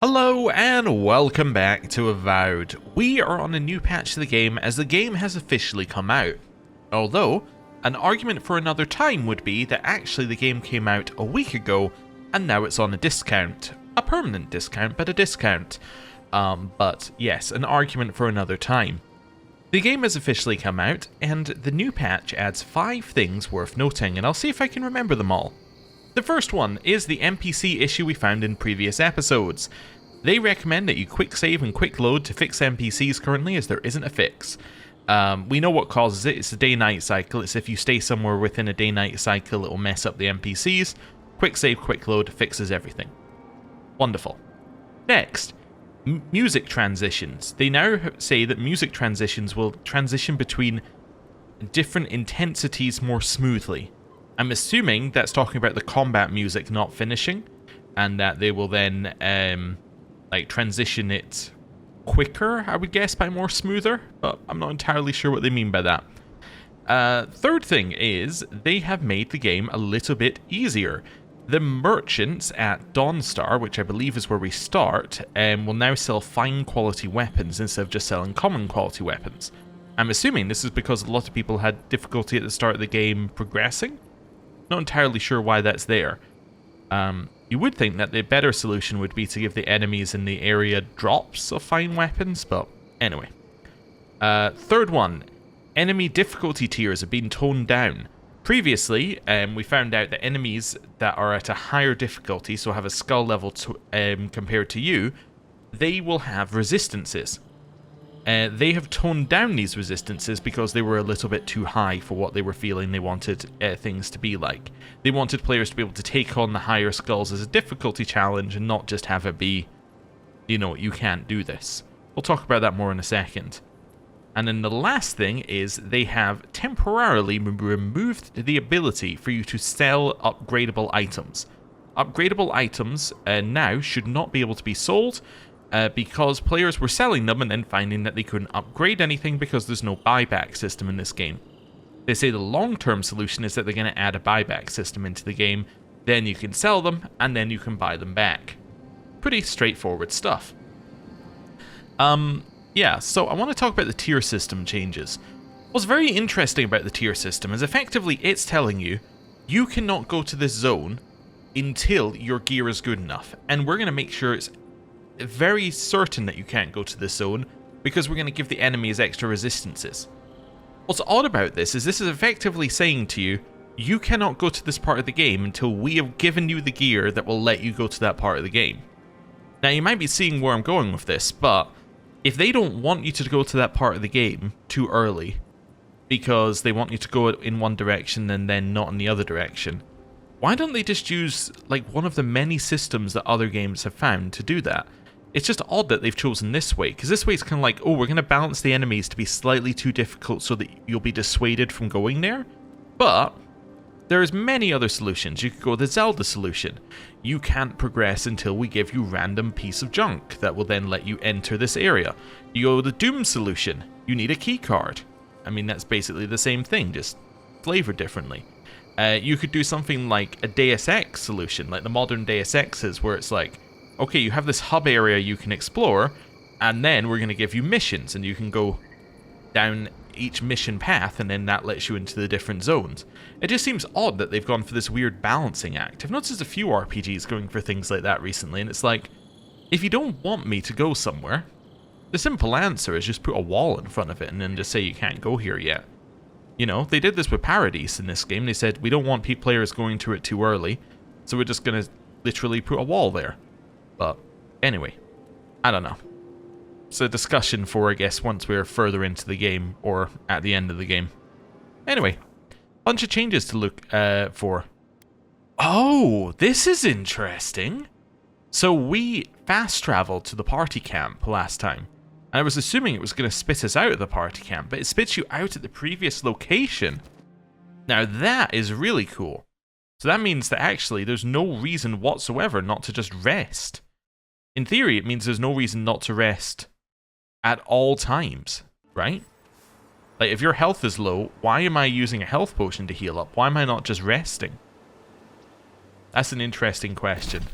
Hello and welcome back to Avowed. We are on a new patch to the game as the game has officially come out. Although, an argument for another time would be that actually the game came out a week ago and now it's on a discount. A permanent discount, but a discount. But yes, an argument for another time. The game has officially come out and the new patch adds 5 things worth noting, and I'll see if I can remember them all. The first one is the NPC issue we found in previous episodes. They recommend that you quick save and quick load to fix NPCs currently, as there isn't a fix. We know what causes it. It's a day-night cycle. It's if you stay somewhere within a day-night cycle, it will mess up the NPCs. Quick save, quick load fixes everything. Wonderful. Next, music transitions. They now say that music transitions will transition between different intensities more smoothly. I'm assuming that's talking about the combat music not finishing, and that they will then transition it quicker, I would guess, by more smoother, but I'm not entirely sure what they mean by that. Third thing is, they have made the game a little bit easier. The merchants at Dawnstar, which I believe is where we start, will now sell fine quality weapons instead of just selling common quality weapons. I'm assuming this is because a lot of people had difficulty at the start of the game progressing. Not entirely sure why that's there. You would think that the better solution would be to give the enemies in the area drops of fine weapons, but anyway. Third one, enemy difficulty tiers have been toned down. Previously, we found out that enemies that are at a higher difficulty, so have a skull level compared to you, they will have resistances. They have toned down these resistances because they were a little bit too high for what they were feeling they wanted things to be like. They wanted players to be able to take on the higher skulls as a difficulty challenge and not just have it be, you know, you can't do this. We'll talk about that more in a second. And then the last thing is they have temporarily removed the ability for you to sell upgradable items. Upgradable items now should not be able to be sold, because players were selling them and then finding that they couldn't upgrade anything because there's no buyback system in this game. They say the long-term solution is that they're going to add a buyback system into the game, then you can sell them, and then you can buy them back. Pretty straightforward stuff. Yeah, so I want to talk about the tier system changes. What's very interesting about the tier system is effectively it's telling you, you cannot go to this zone until your gear is good enough, and we're going to make sure it's very certain that you can't go to this zone because we're going to give the enemies extra resistances. What's odd about this is effectively saying to you, you cannot go to this part of the game until we have given you the gear that will let you go to that part of the game. Now you might be seeing where I'm going with this, but if they don't want you to go to that part of the game too early because they want you to go in one direction and then not in the other direction, why don't they just use like one of the many systems that other games have found to do that? It's just odd that they've chosen this way, because this way it's kind of like, oh, we're going to balance the enemies to be slightly too difficult so that you'll be dissuaded from going there. But there's many other solutions. You could go the Zelda solution. You can't progress until we give you random piece of junk that will then let you enter this area. You go the Doom solution. You need a key card. I mean, that's basically the same thing, just flavored differently. You could do something like a Deus Ex solution, like the modern Deus Exes, where it's like, okay, you have this hub area you can explore, and then we're going to give you missions, and you can go down each mission path, and then that lets you into the different zones. It just seems odd that they've gone for this weird balancing act. I've noticed a few RPGs going for things like that recently, and it's like, if you don't want me to go somewhere, the simple answer is just put a wall in front of it, and then just say you can't go here yet. You know, they did this with Paradis in this game. They said, we don't want players going to it too early, so we're just going to literally put a wall there. But anyway, I don't know. It's a discussion for, I guess, once we're further into the game or at the end of the game. Anyway, bunch of changes to look for. Oh, this is interesting. So we fast traveled to the party camp last time. And I was assuming it was going to spit us out of the party camp, but it spits you out at the previous location. Now that is really cool. So that means that actually there's no reason whatsoever not to just rest. In theory, it means there's no reason not to rest at all times, right? Like, if your health is low, why am I using a health potion to heal up? Why am I not just resting? That's an interesting question.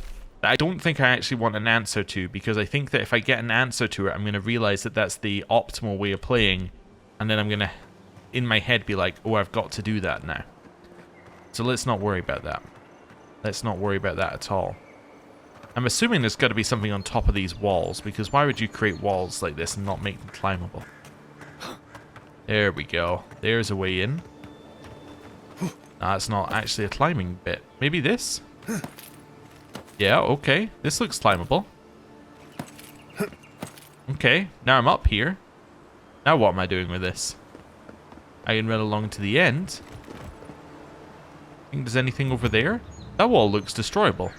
that I don't think I actually want an answer to, because I think that if I get an answer to it, I'm going to realize that that's the optimal way of playing, and then I'm going to, in my head, be like, oh, I've got to do that now. So let's not worry about that. Let's not worry about that at all. I'm assuming there's got to be something on top of these walls, because why would you create walls like this and not make them climbable? There we go. There's a way in. That's not actually a climbing bit. Maybe this? Yeah, okay. This looks climbable. Okay, now I'm up here. Now what am I doing with this? I can run along to the end. Think there's anything over there? That wall looks destroyable.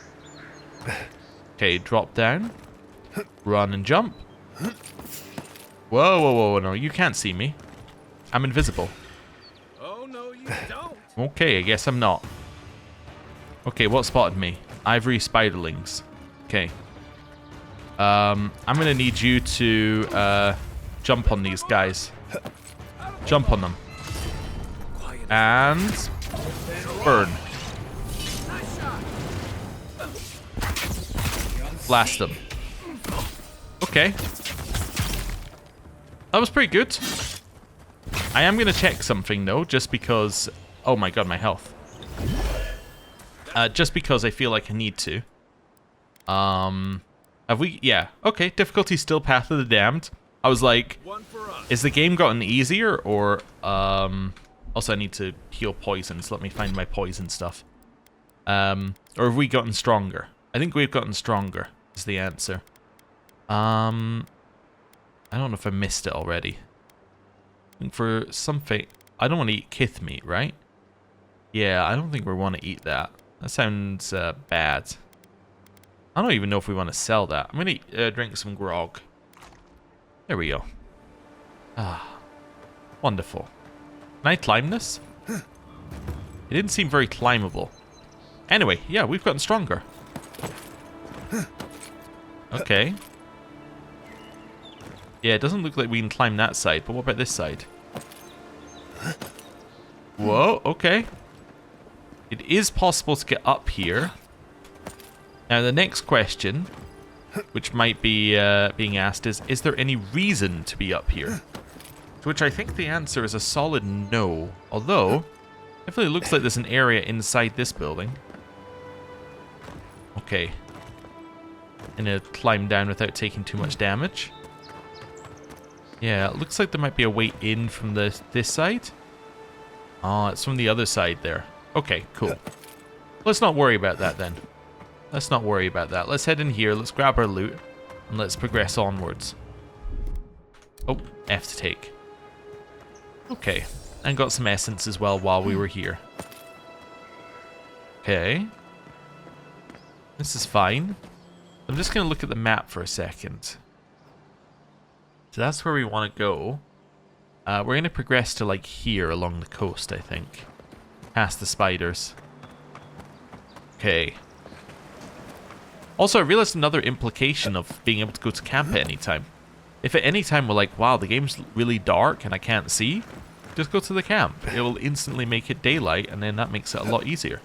Okay, drop down. Run and jump. Whoa, whoa, whoa, no, you can't see me. I'm invisible. Oh, no, you don't. Okay, I guess I'm not. Okay, what spotted me? Ivory spiderlings. Okay. I'm gonna need you to jump on these guys. Jump on them. And burn. Blast them. Okay. That was pretty good. I am going to check something, though, just because... Oh my god, my health. Just because I feel like I need to. Have we... Yeah. Okay, difficulty still Path of the Damned. I was like, is the game gotten easier, or... Also, I need to heal poison, so let me find my poison stuff. Or have we gotten stronger? I think we've gotten stronger, is the answer. I don't know if I missed it already. I think for something... I don't want to eat kith meat, right? Yeah, I don't think we want to eat that. That sounds bad. I don't even know if we want to sell that. I'm going to drink some grog. There we go. Ah, wonderful. Can I climb this? It didn't seem very climbable. Anyway, yeah, we've gotten stronger. Okay. Yeah, it doesn't look like we can climb that side, but what about this side? Whoa, okay. It is possible to get up here. Now, the next question, which might be being asked, is there any reason to be up here? To which I think the answer is a solid no. Although, definitely looks like there's an area inside this building. Okay. I'm gonna climb down without taking too much damage. Yeah, it looks like there might be a way in from this side. Oh, it's from the other side there. Okay, cool. Let's not worry about that then. Let's not worry about that. Let's head in here, let's grab our loot, and let's progress onwards. Oh, F to take. Okay, and got some essence as well while we were here. Okay. This is fine. I'm just going to look at the map for a second. So that's where we want to go. We're going to progress to like here along the coast, I think. Past the spiders. Okay. Also, I realized another implication of being able to go to camp at any time. If at any time we're like, wow, the game's really dark and I can't see, just go to the camp. It will instantly make it daylight, and then that makes it a lot easier.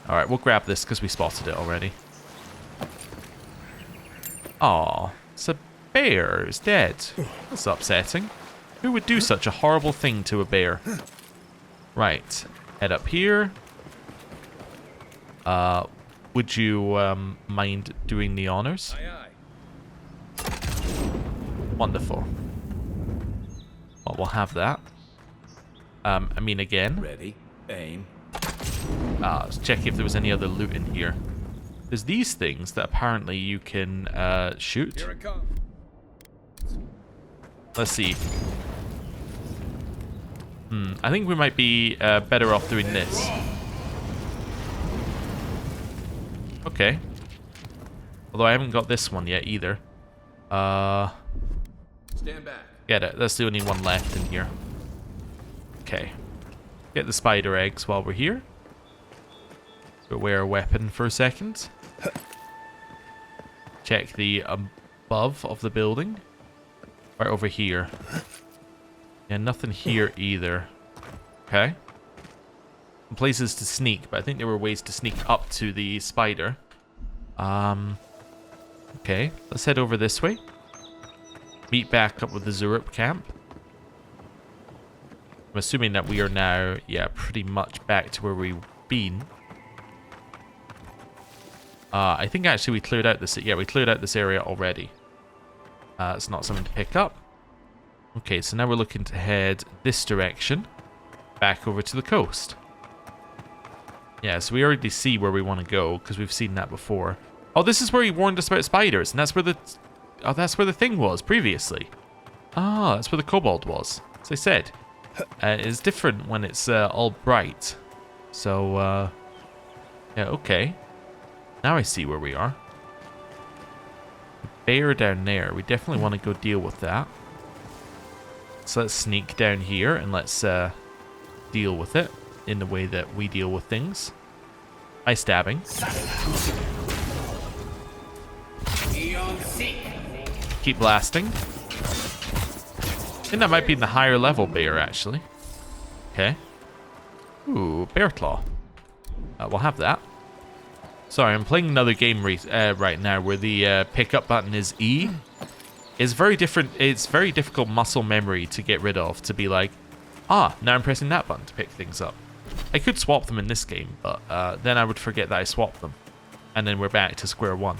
Alright, we'll grab this because we spotted it already. Aw, it's a bear. It's dead. That's upsetting. Who would do such a horrible thing to a bear? Right, head up here. Would you mind doing the honors? Aye, aye. Wonderful. Well, we'll have that. I mean, again. Ready, aim. Let's check if there was any other loot in here. There's these things that apparently you can shoot. Here it comes. Let's see. I think we might be better off doing this. Okay. Although I haven't got this one yet either. Stand back. Get it. That's the only one left in here. Okay. Get the spider eggs while we're here. Wear a weapon for a second. Check the above of the building. Right over here. Yeah, nothing here either. Okay. Places to sneak, but I think there were ways to sneak up to the spider. Okay, let's head over this way. Meet back up with the Zurup camp. I'm assuming that we are now, yeah, pretty much back to where we've been. I think actually we cleared out this, yeah, we cleared out this area already. It's not something to pick up. Okay, so now we're looking to head this direction, back over to the coast. Yeah, so we already see where we want to go, because we've seen that before. Oh, this is where he warned us about spiders, and that's where the... Oh, that's where the thing was previously. Ah, that's where the kobold was. As I said, it's different when it's all bright. So, yeah, okay. Now I see where we are. Bear down there. We definitely want to go deal with that. So let's sneak down here and let's deal with it in the way that we deal with things. By stabbing. Keep blasting. I think that might be in the higher level bear, actually. Okay. Ooh, bear claw. We'll have that. Sorry, I'm playing another game right now where the pickup button is E. It's very different. It's very difficult muscle memory to get rid of. To be like, now I'm pressing that button to pick things up. I could swap them in this game, but then I would forget that I swapped them, and then we're back to square one.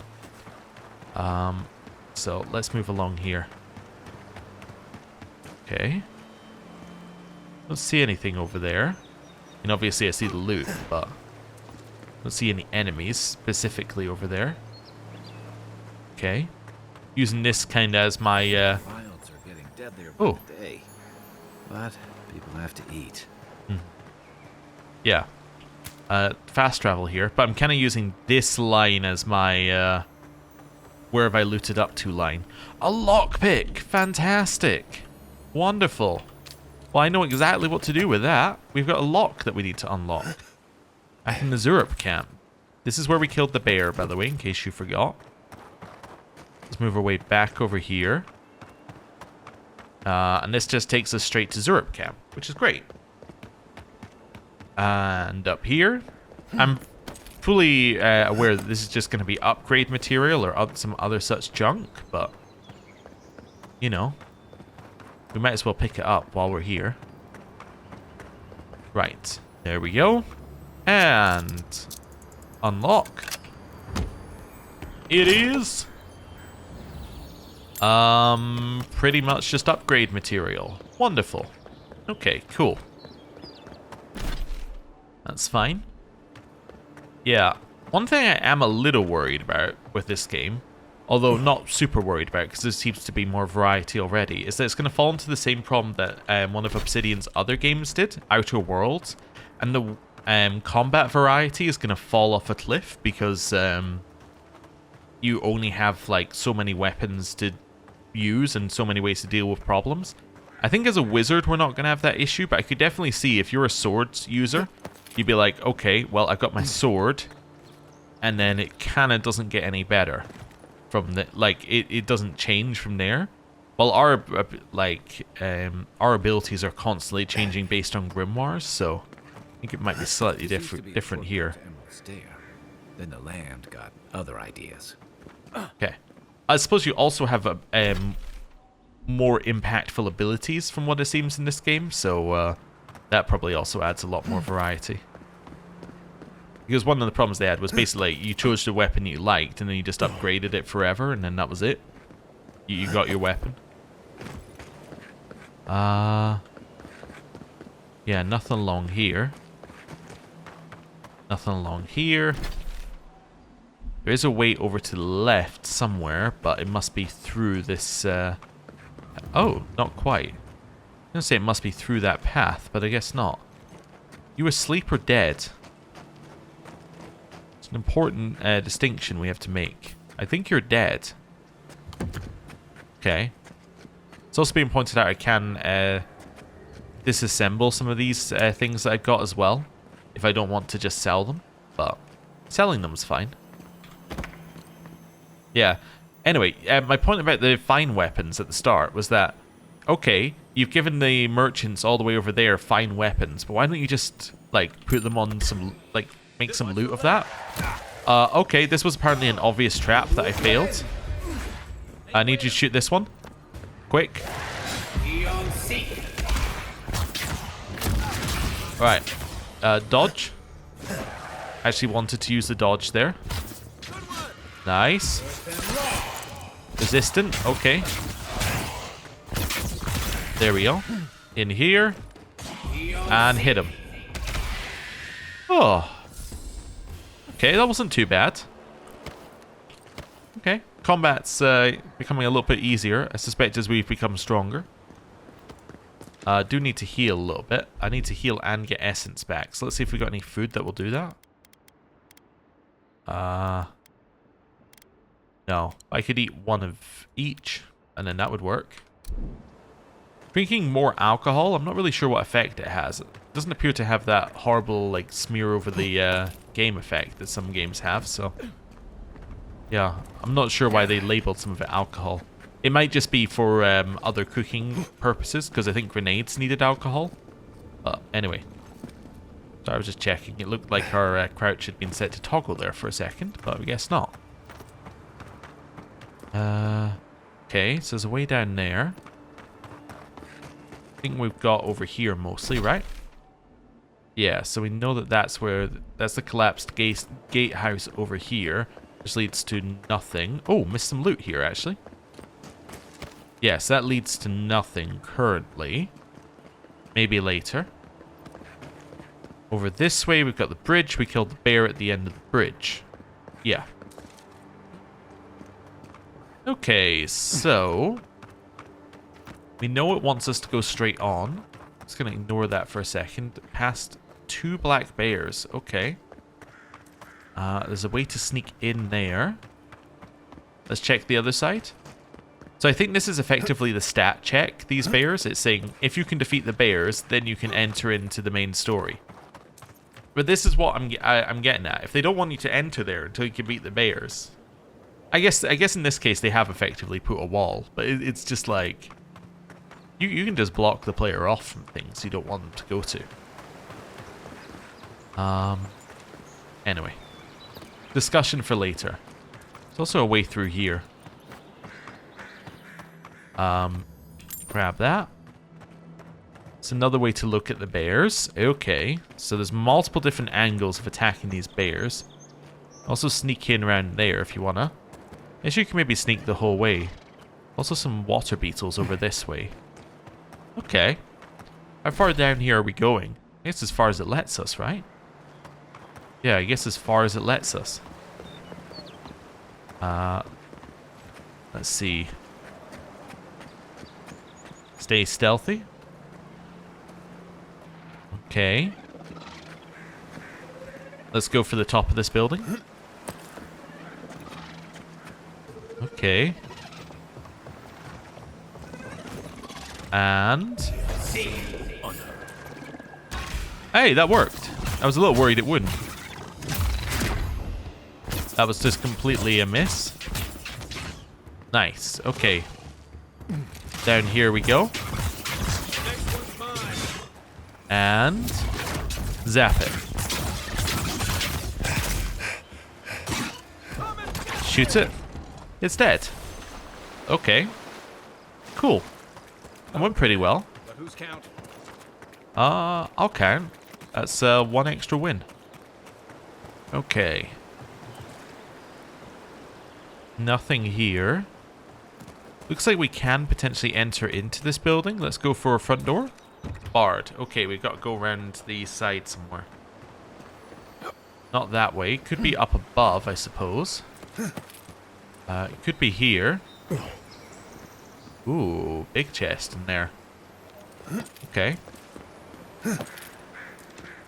So let's move along here. Okay. Don't see anything over there. And obviously I see the loot, but don't see any enemies specifically over there. Okay. Using this kind of as my Wilds are getting deadlier by the day, but people have to eat. Yeah. Fast travel here, but I'm kind of using this line as my where have I looted up to line. A lockpick! Fantastic! Wonderful. Well, I know exactly what to do with that. We've got a lock that we need to unlock. Back in the Zurup camp. This is where we killed the bear, by the way, in case you forgot. Let's move our way back over here. And this just takes us straight to Zurup camp, which is great. And up here, I'm fully aware that this is just going to be upgrade material or some other such junk, but, you know, we might as well pick it up while we're here. Right, there we go. And unlock. It is pretty much just upgrade material. Wonderful. Okay, cool. That's fine. Yeah, one thing I am a little worried about with this game, although not super worried about because there seems to be more variety already, is that it's going to fall into the same problem that one of Obsidian's other games did, Outer Worlds, and the combat variety is going to fall off a cliff because you only have like so many weapons to use and so many ways to deal with problems. I think as a wizard we're not going to have that issue, but I could definitely see if you're a swords user, you'd be like, okay, well, I've got my sword, and then it kind of doesn't get any better from the, like, it doesn't change from there. Well, our abilities are constantly changing based on grimoires, so I think it might be slightly different here. Then the land got other ideas. Okay. I suppose you also have more impactful abilities from what it seems in this game, so that probably also adds a lot more variety. Because one of the problems they had was basically you chose the weapon you liked and then you just upgraded it forever and then that was it. You got your weapon. Yeah, nothing along here. Nothing along here. There is a way over to the left somewhere, but it must be through this... Oh, not quite. I was going to say it must be through that path, but I guess not. You asleep or dead? It's an important distinction we have to make. I think you're dead. Okay. It's also being pointed out I can disassemble some of these things that I've got as well, if I don't want to just sell them, but selling them is fine. Yeah. Anyway, my point about the fine weapons at the start was that, okay, you've given the merchants all the way over there fine weapons, but why don't you just, like, put them on some, like, make some loot of that? Okay, this was apparently an obvious trap that I failed. I need you to shoot this one. Quick. Right. Dodge. Actually wanted to use the dodge there. Nice. Resistant. Okay. There we go. In here. And hit him. Oh. Okay, that wasn't too bad. Okay. Combat's becoming a little bit easier, I suspect, as we've become stronger. Do need to heal a little bit. I need to heal and get essence back. So let's see if we got any food that will do that. No. I could eat one of each, and then that would work. Drinking more alcohol, I'm not really sure what effect it has. It doesn't appear to have that horrible, like, smear over the game effect that some games have, so... Yeah, I'm not sure why they labeled some of it alcohol. It might just be for other cooking purposes, because I think grenades needed alcohol. But anyway. So I was just checking. It looked like our crouch had been set to toggle there for a second, but I guess not. Okay, so there's a way down there. I think we've got over here mostly, right? Yeah, so we know that that's the collapsed gatehouse over here, which leads to nothing. Oh, missed some loot here, actually. Yes, that leads to nothing currently. Maybe later. Over this way, we've got the bridge. We killed the bear at the end of the bridge. Yeah. Okay, so... we know it wants us to go straight on. Just going to ignore that for a second. Past 2 black bears. Okay. There's a way to sneak in there. Let's check the other side. So I think this is effectively the stat check, these bears. It's saying, if you can defeat the bears, then you can enter into the main story. But this is what I'm getting at. If they don't want you to enter there until you can beat the bears... I guess in this case they have effectively put a wall. But it's just like... You can just block the player off from things you don't want them to go to. Anyway. Discussion for later. There's also a way through here. Grab that. It's another way to look at the bears. Okay. So there's multiple different angles of attacking these bears. Also sneak in around there if you wanna. Guess you can maybe sneak the whole way. Also some water beetles over this way. Okay. How far down here are we going? I guess as far as it lets us, right? Yeah, I guess as far as it lets us. Let's see. Stay stealthy. Okay. Let's go for the top of this building. Okay. And... hey, that worked. I was a little worried it wouldn't. That was just completely a miss. Nice. Okay. Down here we go. And... zap it. Shoot it. It's dead. Okay. Cool. That went pretty well. But who's count? I'll count. That's 1 extra win. Okay. Nothing here. Looks like we can potentially enter into this building. Let's go for a front door. Barred. Okay, we've got to go around the side somewhere. Not that way. Could be up above, I suppose. It could be here. Ooh, big chest in there. Okay.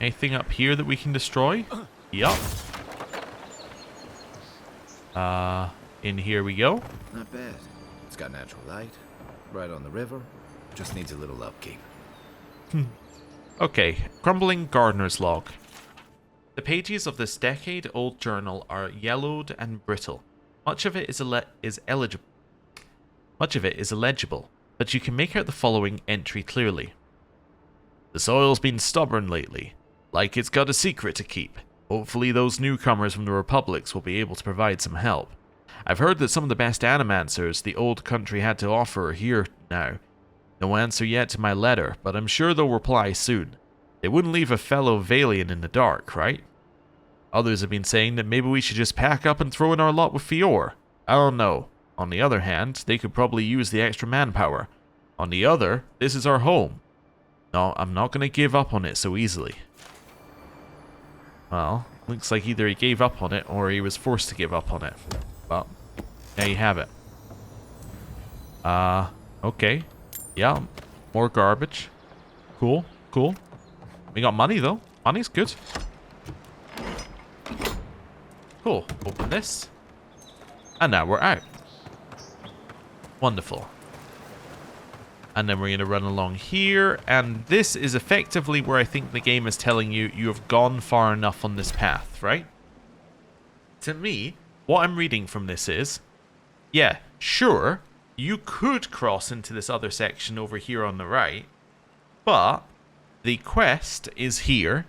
Anything up here that we can destroy? Yup. In here we go. Not bad. It's got natural light, right on the river. Just needs a little upkeep. Okay, crumbling gardener's log. The pages of this decade-old journal are yellowed and brittle. Much of it is illegible, but you can make out the following entry clearly. The soil's been stubborn lately, like it's got a secret to keep. Hopefully those newcomers from the Republics will be able to provide some help. I've heard that some of the best animancers the old country had to offer are here now. No answer yet to my letter, but I'm sure they'll reply soon. They wouldn't leave a fellow Valian in the dark, right? Others have been saying that maybe we should just pack up and throw in our lot with Fior. I don't know. On the other hand, they could probably use the extra manpower. On the other, this is our home. No, I'm not going to give up on it so easily. Well, looks like either he gave up on it or he was forced to give up on it. Well, there you have it. Okay. Yeah, more garbage. Cool, cool. We got money though. Money's good. Cool. Open this. And now we're out. Wonderful. And then we're going to run along here. And this is effectively where I think the game is telling you you have gone far enough on this path, right? To me, what I'm reading from this is, yeah, sure, you could cross into this other section over here on the right, but the quest is here,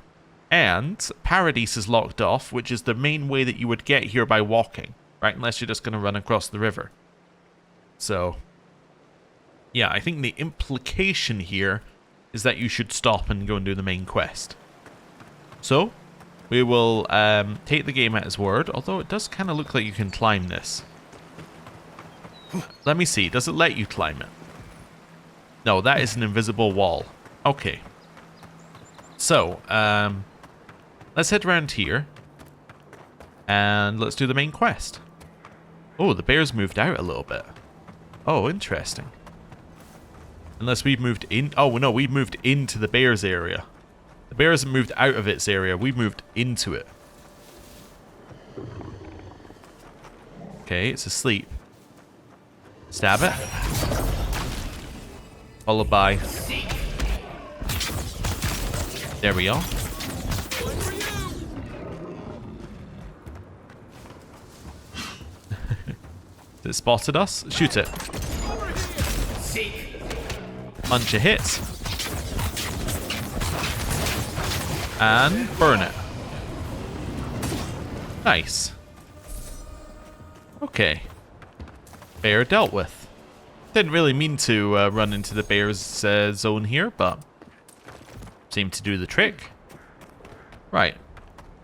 and Paradis is locked off, which is the main way that you would get here by walking, right? Unless you're just going to run across the river. So, yeah, I think the implication here is that you should stop and go and do the main quest. So, we will take the game at its word, although it does kind of look like you can climb this. Let me see, does it let you climb it? No, that is an invisible wall. Okay. So, let's head around here. And let's do the main quest. Oh, the bear's moved out a little bit. Oh, interesting. Unless we've moved in... Oh, no, we've moved into the bear's area. The bear hasn't moved out of its area. We've moved into it. Okay, it's asleep. Stab it. Followed by... There we go. It spotted us. Shoot it. Bunch of hits. And burn it. Nice. Okay. Bear dealt with. Didn't really mean to run into the bear's zone here, but seemed to do the trick. Right.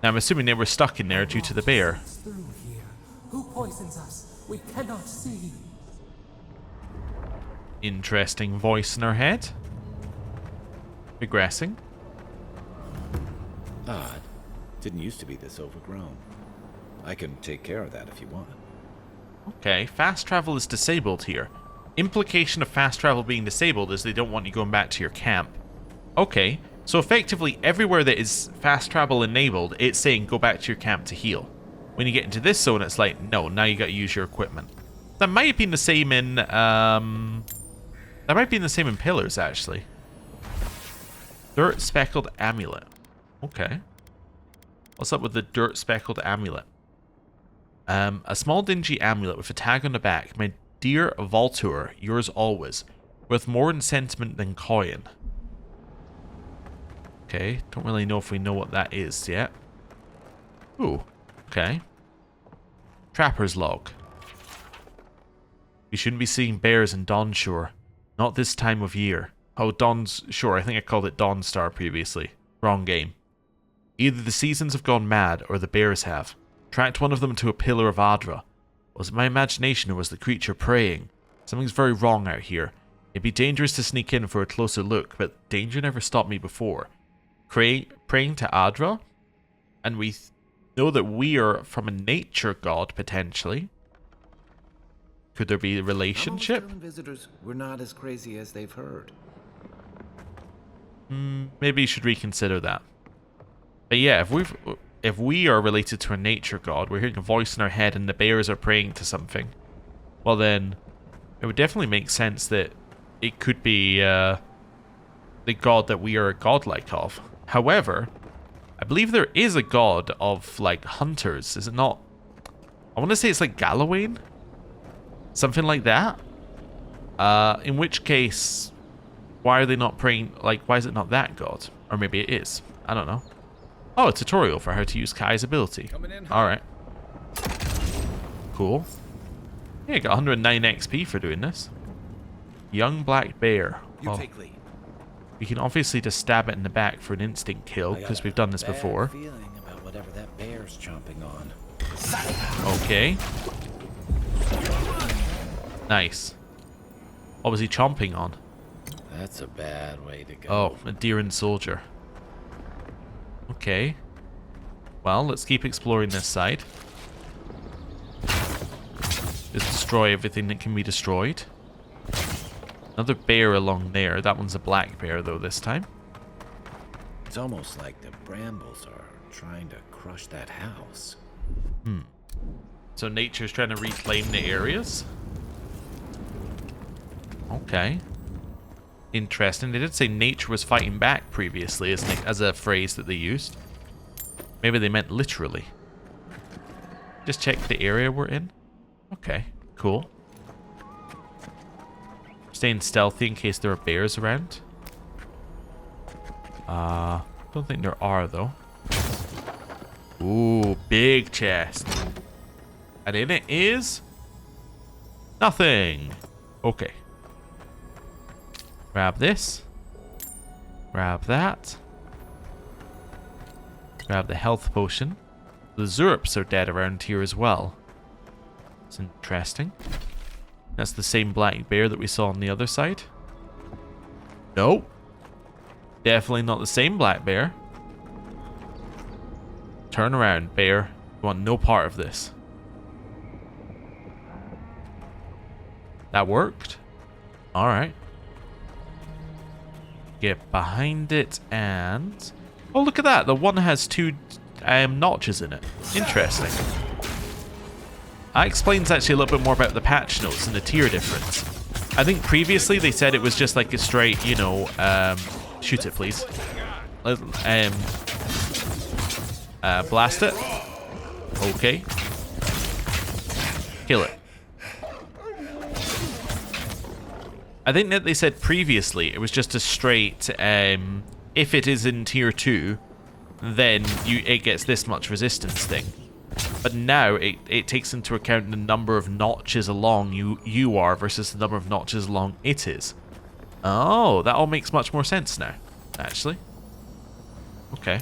Now I'm assuming they were stuck in there due to the bear. Through here. Who poisons us? We cannot see. Interesting voice in her head. Regressing. Odd. Didn't used to be this overgrown. I can take care of that if you want. Okay, fast travel is disabled here. Implication of fast travel being disabled is they don't want you going back to your camp. Okay, so effectively everywhere that is fast travel enabled, it's saying go back to your camp to heal. When you get into this zone, it's like, no, now you gotta use your equipment. That might have been the same in, that might have been the same in Pillars, actually. Dirt speckled amulet. Okay. What's up with the dirt speckled amulet? A small dingy amulet with a tag on the back. My dear Voltur, yours always. With more in sentiment than coin. Okay, don't really know if we know what that is yet. Ooh, okay. Trapper's log. We shouldn't be seeing bears in Dawnshore. Not this time of year. Oh, Dawn's Shore. I think I called it Dawnstar previously. Wrong game. Either the seasons have gone mad, or the bears have. Tracked one of them to a pillar of Adra. Was it my imagination or was the creature preying? Something's very wrong out here. It'd be dangerous to sneak in for a closer look, but danger never stopped me before. Praying to Adra? And we know that we are from a nature god, potentially. Could there be a relationship? Almost visitors were not as crazy as they've heard. Maybe you should reconsider that. But yeah, if we are related to a nature god, we're hearing a voice in our head and the bears are praying to something, well then, it would definitely make sense that it could be the god that we are godlike of. However, I believe there is a god of, like, hunters, is it not? I want to say it's like Gallowayne? Something like that? In which case, why are they not praying, like, why is it not that god? Or maybe it is. I don't know. Oh, a tutorial for how to use Kai's ability. Alright. Cool. Yeah, got 109 XP for doing this. Young black bear. You Oh. take lead. We can obviously just stab it in the back for an instant kill, because we've done this before. Feeling about whatever that bear's chomping on. Okay. Nice. What was he chomping on? That's a bad way to go. Oh, a deer and soldier. Okay. Well, let's keep exploring this side. Just destroy everything that can be destroyed. Another bear along there. That one's a black bear, though, this time. It's almost like the brambles are trying to crush that house. So nature's trying to reclaim the areas? Okay. Interesting. They did say nature was fighting back previously as a phrase that they used. Maybe they meant literally. Just check the area we're in. Okay, cool. Staying stealthy in case there are bears around. Don't think there are though. Ooh, big chest. And in it is nothing. Okay. Grab this. Grab that. Grab the health potion. The Zurps are dead around here as well. It's interesting. That's the same black bear that we saw on the other side. Nope. Definitely not the same black bear. Turn around, bear. You want no part of this. That worked. Alright. Get behind it and... Oh, look at that. The one has two notches in it. Interesting. That explains actually a little bit more about the patch notes and the tier difference. I think previously they said it was just like a straight, you know, shoot it please. Blast it. Okay. Kill it. I think that they said previously it was just a straight, if it is in tier 2, then it gets this much resistance thing. But now it takes into account the number of notches along you are versus the number of notches along it is. Oh, that all makes much more sense now, actually. Okay.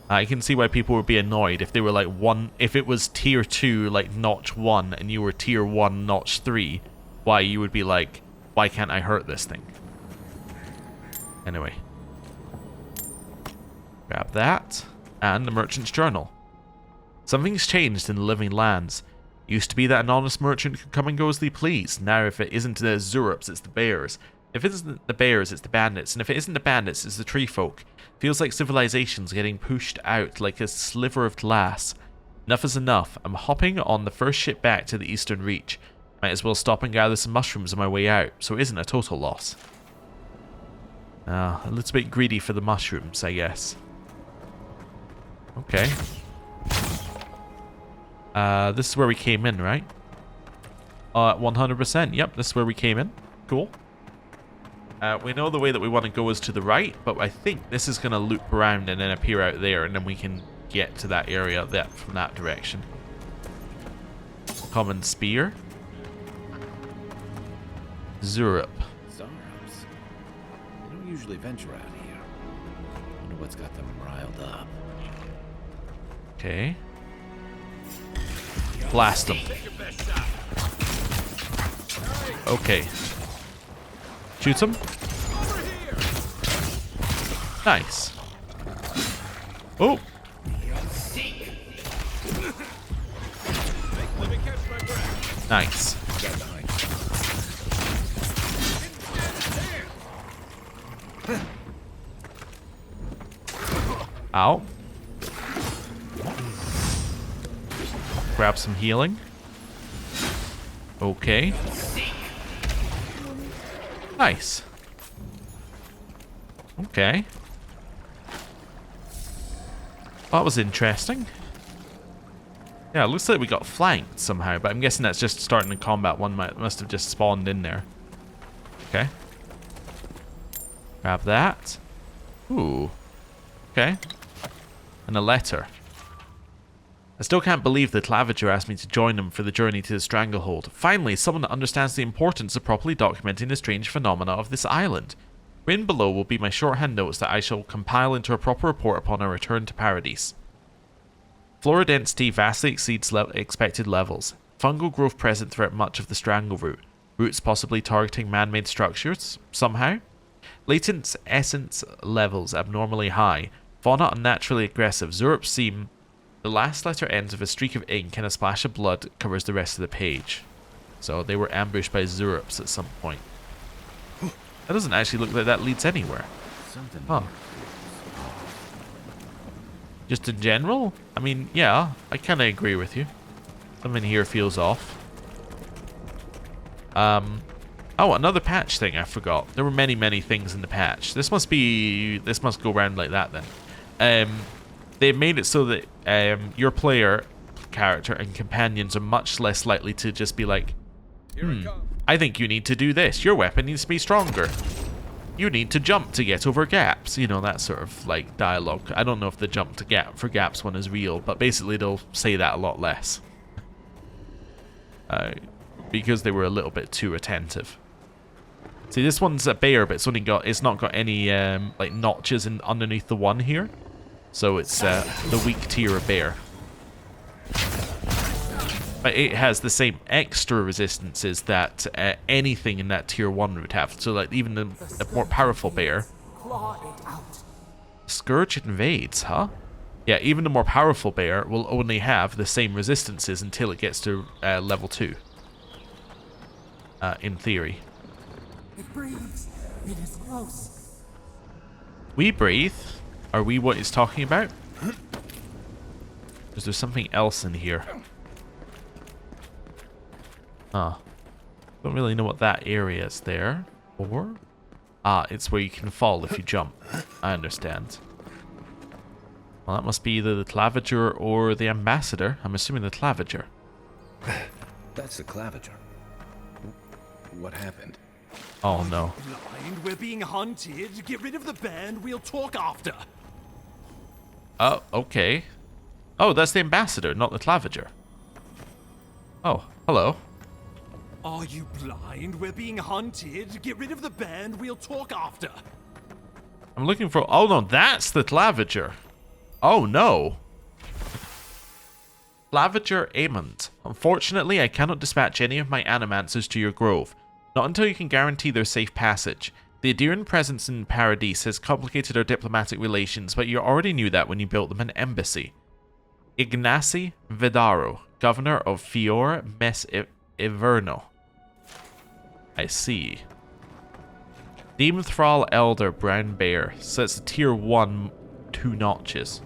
I can see why people would be annoyed if they were like if it was tier 2, like notch 1, and you were tier 1, notch 3, why you would be like, why can't I hurt this thing? Anyway. Grab that. And the merchant's journal. Something's changed in the living lands. Used to be that an honest merchant could come and go as they please. Now if it isn't the Zurps, it's the bears. If it isn't the bears, it's the bandits. And if it isn't the bandits, it's the tree folk. Feels like civilization's getting pushed out like a sliver of glass. Enough is enough. I'm hopping on the first ship back to the Eastern Reach. Might as well stop and gather some mushrooms on my way out, so it isn't a total loss. A little bit greedy for the mushrooms, I guess. Okay. This is where we came in, right? 100%. Yep, this is where we came in. Cool. We know the way that we want to go is to the right, but I think this is going to loop around and then appear out there, and then we can get to that area from that direction. Common spear. Zurup. Zurps. They don't usually venture out here. Wonder what's got them riled up. Okay. Blast them. Okay. Shoot them. Nice. Oh. Nice. Ow. Grab some healing. Okay. Nice. Okay. That was interesting. Yeah, it looks like we got flanked somehow, but I'm guessing that's just starting the combat. One must have just spawned in there. Okay. Grab that. Ooh. Okay. And a letter. I still can't believe the Claviger asked me to join them for the journey to the Stranglehold. Finally, someone that understands the importance of properly documenting the strange phenomena of this island. Written below will be my shorthand notes that I shall compile into a proper report upon our return to Paradis. Flora density vastly exceeds expected levels. Fungal growth present throughout much of the Strangleroot. Roots possibly targeting man-made structures, somehow. Latent essence levels abnormally high. Fauna unnaturally aggressive. Zurps seem... The last letter ends with a streak of ink and a splash of blood covers the rest of the page. So they were ambushed by Zurps at some point. That doesn't actually look like that leads anywhere. Huh. Just in general? I mean, yeah, I kind of agree with you. Something here feels off. Oh, another patch thing I forgot. There were many, many things in the patch. This must go around like that then. They've made it so that your player character and companions are much less likely to just be like, I think you need to do this. Your weapon needs to be stronger. You need to jump to get over gaps. You know, that sort of like dialogue. I don't know if the jump to gap for gaps one is real, but basically they'll say that a lot less. Because they were a little bit too attentive. See, this one's a bear, but it's not got any like notches underneath the one here. So it's the weak tier of bear. But it has the same extra resistances that anything in that tier 1 would have. So like even the more powerful bear. Scourge invades, huh? Yeah, even the more powerful bear will only have the same resistances until it gets to level 2. In theory. It breathes. It is close. We breathe? Are we what it's talking about? Is there something else in here? Huh. Don't really know what that area is there. Or? Ah, it's where you can fall if you jump. I understand. Well, that must be either the Claviger or the Ambassador. I'm assuming the Claviger. That's the Claviger. What happened? Oh no. Blind, we're being hunted. Get rid of the band. We'll talk after. Oh, okay. Oh, that's the Ambassador, not the Claviger. Oh, hello. Are you blind? We're being hunted. Get rid of the band. We'll talk after. I'm looking for... Oh no, that's the Claviger. Oh no. Claviger Amont. Unfortunately, I cannot dispatch any of my animancers to your grove. Not until you can guarantee their safe passage. The Eoran presence in Paradis has complicated our diplomatic relations, but you already knew that when you built them an embassy. Ignacy Vidaro, governor of Fior Mes Iverno. I see. Demon Thrall Elder Brown Bear sets a tier 1 2 notches.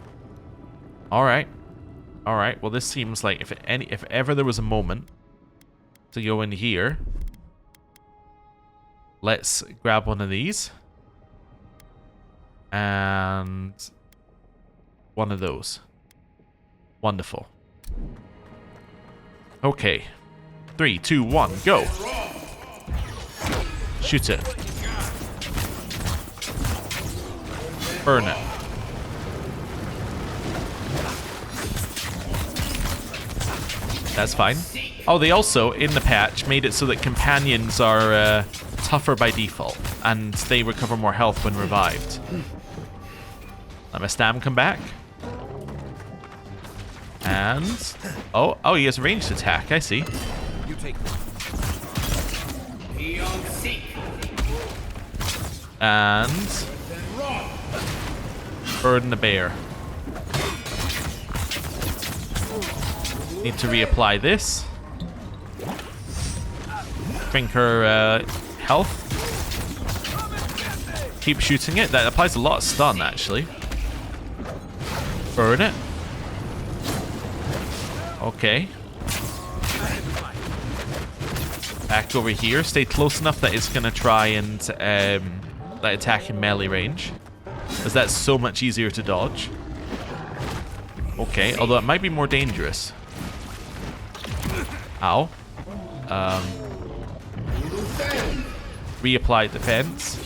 Alright. Alright, well this seems like if ever there was a moment to go in here. Let's grab one of these. And one of those. Wonderful. Okay. 3, 2, 1, go. Shoot it. Burn it. That's fine. Oh, they also, in the patch, made it so that companions are tougher by default, and they recover more health when revived. Let my stam come back. And... Oh, he has ranged attack, I see. You take And... Burn the bear. Need to reapply this. Drink her health. Keep shooting it. That applies a lot of stun, actually. Burn it. Okay. Back over here. Stay close enough that it's going to try and attack in melee range. As that's so much easier to dodge. Okay, although it might be more dangerous. Ow. Reapply defense.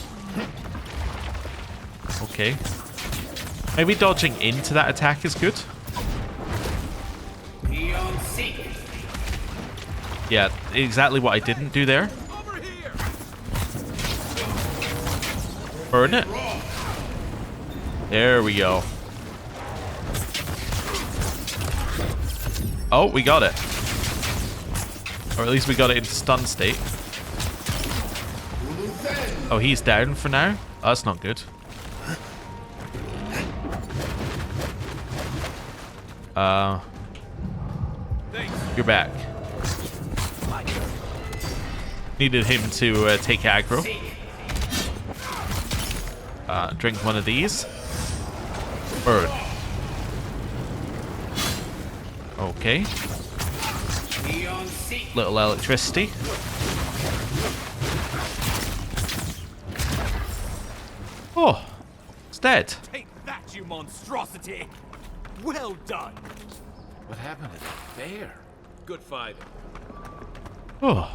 Okay. Maybe dodging into that attack is good. Yeah, exactly what I didn't do there. Burn it. There we go. Oh, we got it. Or at least we got it into stun state. Oh, he's down for now? Oh, that's not good. You're back. Needed him to take aggro. Drink one of these. Burn. Okay. Little electricity. Oh, it's dead. Take that, you monstrosity! Well done! What happened to that bear? Good fighting. Oh.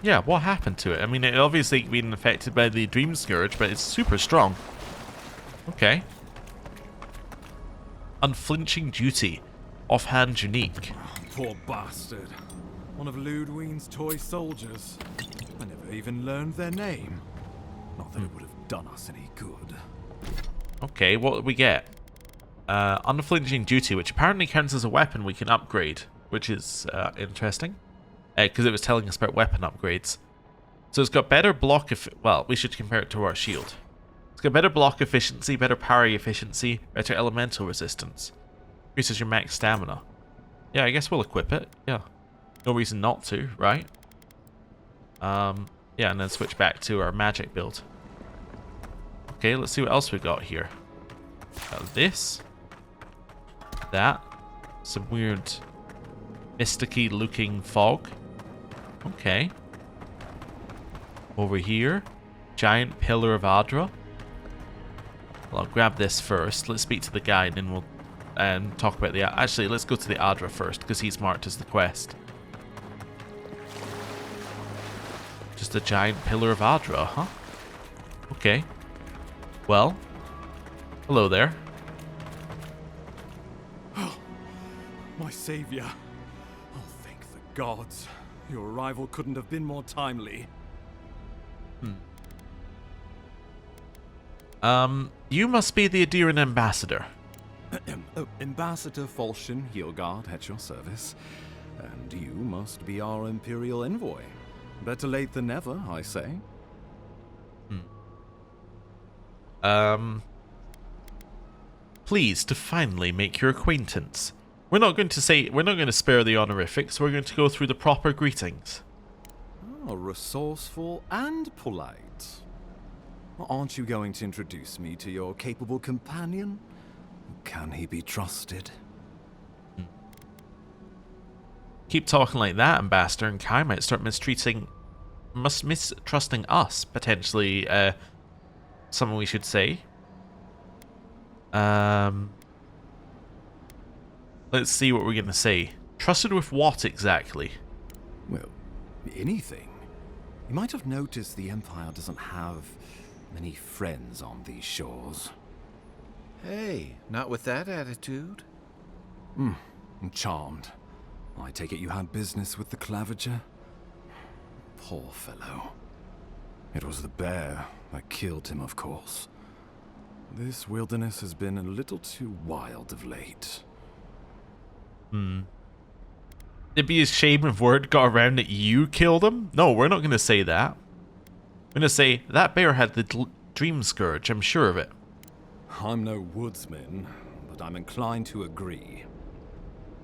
Yeah, what happened to it? I mean, it obviously been affected by the Dream Scourge, but it's super strong. Okay. Unflinching duty. Offhand unique. Poor bastard. One of Ludwine's toy soldiers. I never even learned their name. Not that it would have done us any good. Okay, what did we get? Unflinching duty, which apparently counts as a weapon we can upgrade, which is interesting. Because it was telling us about weapon upgrades. So it's got better block well, we should compare it to our shield. It's got better block efficiency, better parry efficiency, better elemental resistance. Increases your max stamina. Yeah, I guess we'll equip it. Yeah. No reason not to, right? Yeah, and then switch back to our magic build. Okay, let's see what else we got here. Got this. That. Some weird mysticky looking fog. Okay. Over here. Giant pillar of Adra. Well, I'll grab this first. Let's speak to the guy and then we'll talk about the... Actually, let's go to the Adra first because he's marked as the quest. Just a giant pillar of Adra, huh? Okay. Well. Hello there. My savior. Oh, thank the gods. Your arrival couldn't have been more timely. You must be the Aediran ambassador. Ambassador Falchion Heelguard at your service. And you must be our Imperial envoy. Better late than never, I say. Pleased to finally make your acquaintance. We're not going to spare the honorifics, we're going to go through the proper greetings. Oh, resourceful and polite. Aren't you going to introduce me to your capable companion? Can he be trusted? Keep talking like that, Ambassador, and Kai might start mistrusting us, potentially, something we should say. Let's see what we're going to say. Trusted with what exactly? Well, anything. You might have noticed the Empire doesn't have many friends on these shores. Hey, not with that attitude. I'm charmed. I take it you had business with the Claviger? Poor fellow. It was the bear that killed him, of course. This wilderness has been a little too wild of late. It'd be a shame if word got around that you killed him. No, we're not going to say that. We're going to say, that bear had the Dream Scourge, I'm sure of it. I'm no woodsman, but I'm inclined to agree.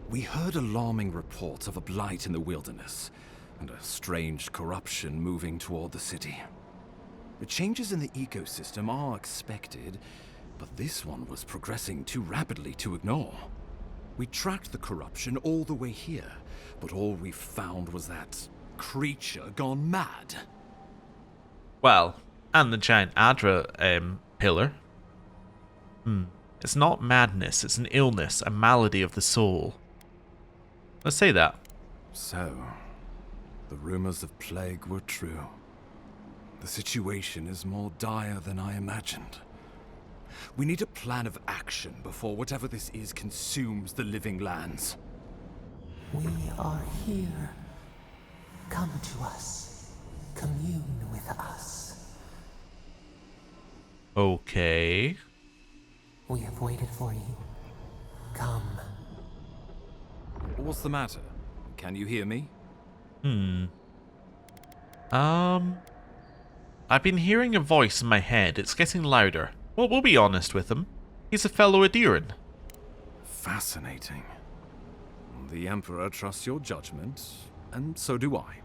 We heard alarming reports of a blight in the wilderness, and a strange corruption moving toward the city. The changes in the ecosystem are expected, but this one was progressing too rapidly to ignore. We tracked the corruption all the way here, but all we found was that creature gone mad. Well, and the giant Adra pillar. It's not madness, it's an illness, a malady of the soul. Let's say that. So, the rumors of plague were true. The situation is more dire than I imagined. We need a plan of action before whatever this is consumes the living lands. We are here. Come to us. Commune with us. Okay. We have waited for you. Come. What's the matter? Can you hear me? I've been hearing a voice in my head. It's getting louder. Well, we'll be honest with him. He's a fellow Aderan. Fascinating. The Emperor trusts your judgment, and so do I.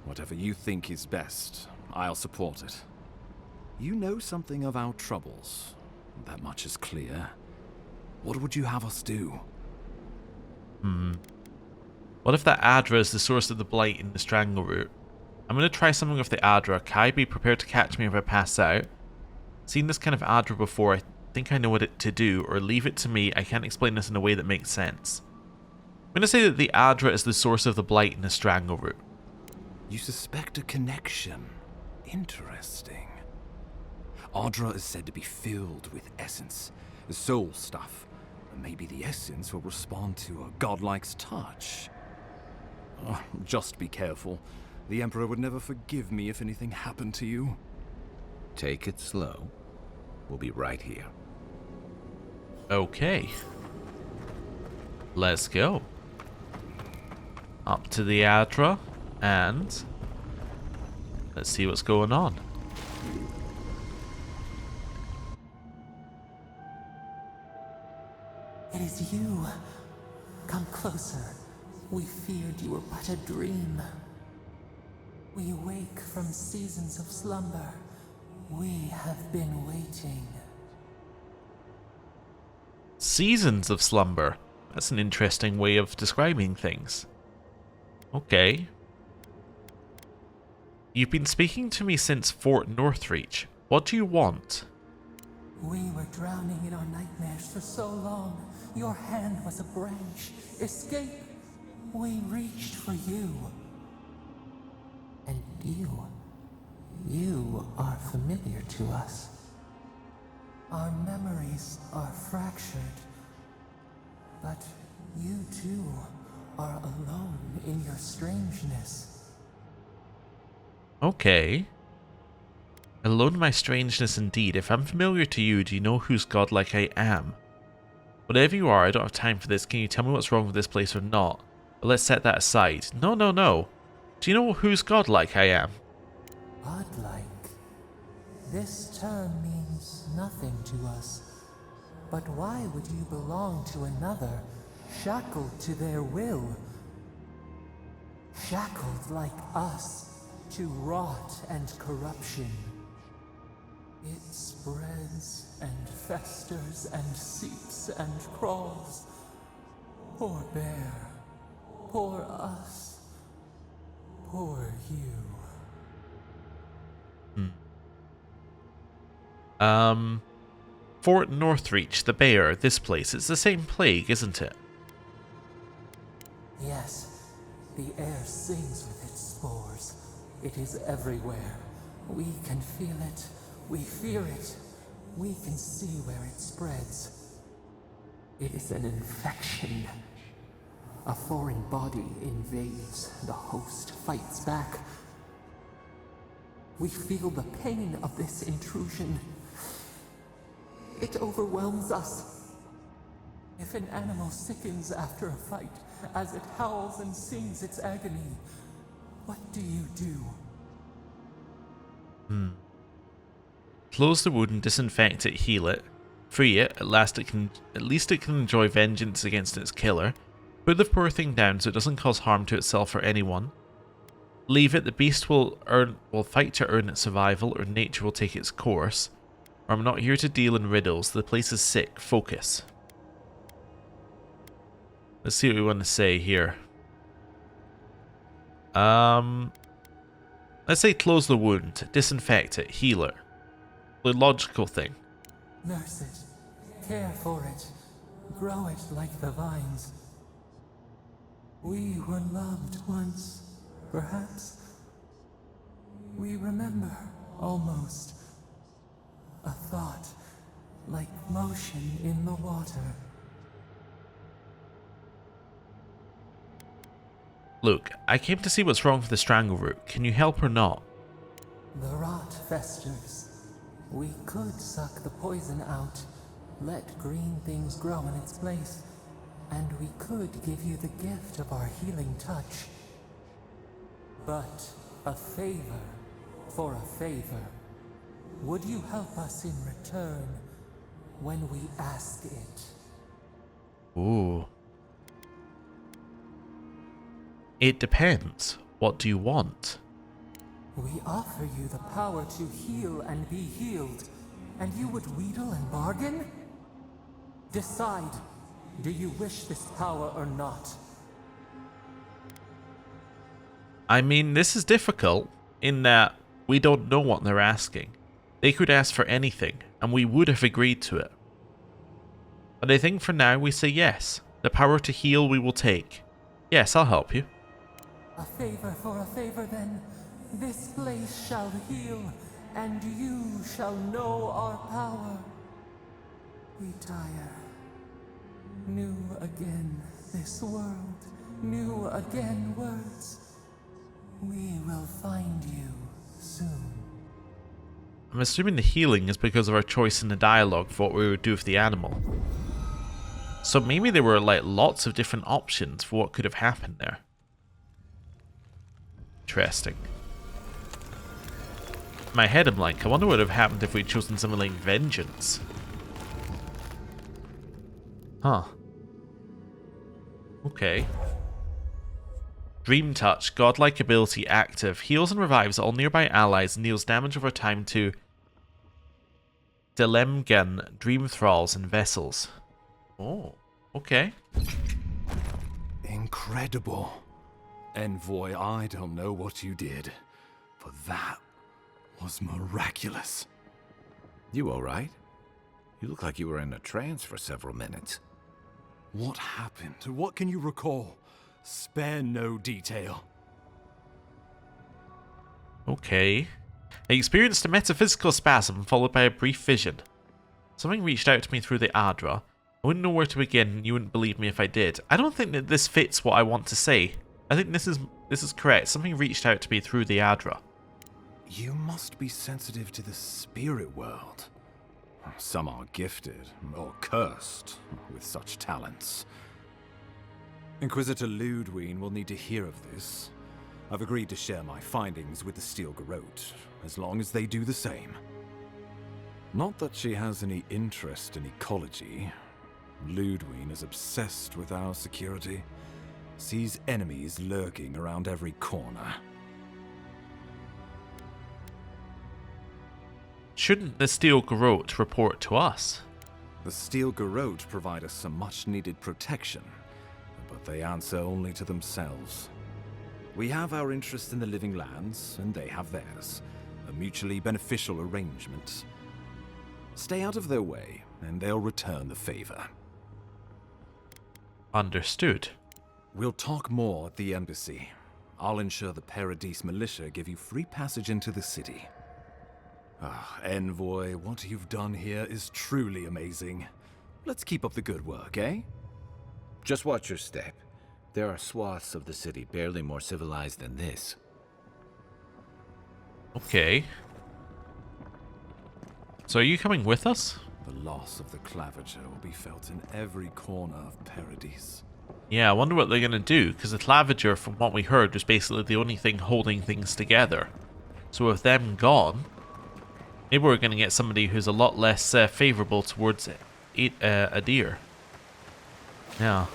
Whatever you think is best, I'll support it. You know something of our troubles. That much is clear. What would you have us do? What if that Adra is the source of the blight in the Strangleroot? I'm going to try something with the Adra. Kai, be prepared to catch me if I pass out. Seen this kind of Adra before, I think I know what to do, or leave it to me. I can't explain this in a way that makes sense. I'm going to say that the Adra is the source of the blight in the Strangleroot. You suspect a connection. Interesting. Adra is said to be filled with essence, soul stuff. And maybe the essence will respond to a godlike's touch. Oh, just be careful. The Emperor would never forgive me if anything happened to you. Take it slow. We'll be right here. Okay. Let's go. Up to the Adra, and let's see what's going on. It is you. Come closer. We feared you were but a dream. We wake from seasons of slumber. We have been waiting. Seasons of slumber. That's an interesting way of describing things. Okay. You've been speaking to me since Fort Northreach. What do you want? We were drowning in our nightmares for so long. Your hand was a branch. Escape. We reached for you. And you are familiar to us. Our memories are fractured. But you too are alone in your strangeness. Okay. Alone in my strangeness indeed. If I'm familiar to you, do you know whose godlike I am? Whatever you are, I don't have time for this. Can you tell me what's wrong with this place or not? But let's set that aside. No. Do you know whose godlike I am? Godlike. This term means nothing to us. But why would you belong to another, shackled to their will? Shackled like us to rot and corruption. It spreads and festers and seeps and crawls. Poor bear. Poor us. Poor you. Fort Northreach, the Bear, this place. It's the same plague, isn't it? Yes, the air sings with its spores. It is everywhere. We can feel it. We fear it. We can see where it spreads. It is an infection. A foreign body invades. The host fights back. We feel the pain of this intrusion. It overwhelms us. If an animal sickens after a fight, as it howls and sings its agony, what do you do? Close the wound, disinfect it, heal it, free it. At least it can enjoy vengeance against its killer. Put the poor thing down so it doesn't cause harm to itself or anyone. Leave it. The beast will fight to earn its survival, or nature will take its course. Or I'm not here to deal in riddles. The place is sick. Focus. Let's see what we want to say here. Let's say close the wound, disinfect it, heal it. The logical thing. Nurse it. Care for it. Grow it like the vines. We were loved once, perhaps. We remember, almost. A thought, like motion in the water. Look, I came to see what's wrong with the Strangleroot. Can you help or not? The rot festers. We could suck the poison out, let green things grow in its place, and we could give you the gift of our healing touch. But a favor for a favor. Would you help us in return when we ask it? Ooh. It depends. What do you want? We offer you the power to heal and be healed, and you would wheedle and bargain? Decide. Do you wish this power or not? I mean, this is difficult in that we don't know what they're asking. They could ask for anything, and we would have agreed to it. But I think for now we say yes. The power to heal we will take. Yes, I'll help you. A favor for a favor then. This place shall heal, and you shall know our power. We tire. New again this world, new again words. We will find you soon. I'm assuming the healing is because of our choice in the dialogue for what we would do with the animal. So maybe there were like lots of different options for what could have happened there. Interesting. In my head I'm like, I wonder what would have happened if we'd chosen something like vengeance. Huh. Okay. Dream Touch, godlike ability active, heals and revives all nearby allies and deals damage over time to Delemgan, Dream Thralls, and Vessels. Oh, okay. Incredible. Envoy, I don't know what you did, but that was miraculous. You alright? You look like you were in a trance for several minutes. What happened? What can you recall? Spare no detail. Okay. I experienced a metaphysical spasm followed by a brief vision. Something reached out to me through the Adra. I wouldn't know where to begin, and you wouldn't believe me if I did. I don't think that this fits what I want to say. I think this is correct. Something reached out to me through the Adra. You must be sensitive to the spirit world. Some are gifted, or cursed, with such talents. Inquisitor Ludwine will need to hear of this. I've agreed to share my findings with the Strangleroot, as long as they do the same. Not that she has any interest in ecology. Ludwine is obsessed with our security, sees enemies lurking around every corner. Shouldn't the Strangleroot report to us? The Strangleroot provide us some much-needed protection, but they answer only to themselves. We have our interest in the living lands, and they have theirs. A mutually beneficial arrangement. Stay out of their way, and they'll return the favor. Understood. We'll talk more at the embassy. I'll ensure the Paradis militia give you free passage into the city. Envoy, what you've done here is truly amazing. Let's keep up the good work, eh? Just watch your step. There are swaths of the city barely more civilized than this. Okay. So are you coming with us? The loss of the Clavager will be felt in every corner of Paradis. Yeah, I wonder what they're going to do, because the Clavager, from what we heard, was basically the only thing holding things together. So with them gone, maybe we're going to get somebody who's a lot less favourable towards a deer. Yeah.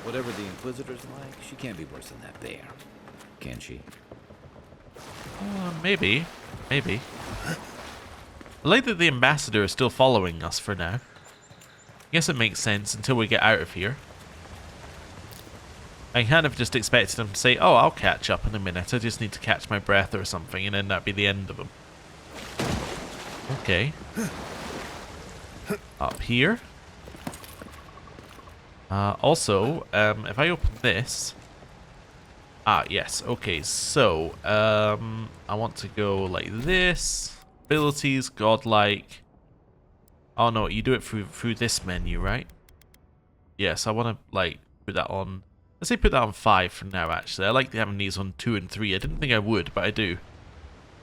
Whatever the Inquisitor's like, she can't be worse than that bear. Can she? Maybe. Maybe. I like that the Ambassador is still following us for now. I guess it makes sense until we get out of here. I kind of just expected him to say, oh, I'll catch up in a minute. I just need to catch my breath or something, and then that'd be the end of him. Okay. Up here. Also, if I open this... yes. Okay, so, I want to go like this. Abilities, godlike. Oh no, you do it through this menu, right? Yes, I want to like put that on. Let's say put that on 5 for now. Actually, I like having these on 2 and 3. I didn't think I would, but I do.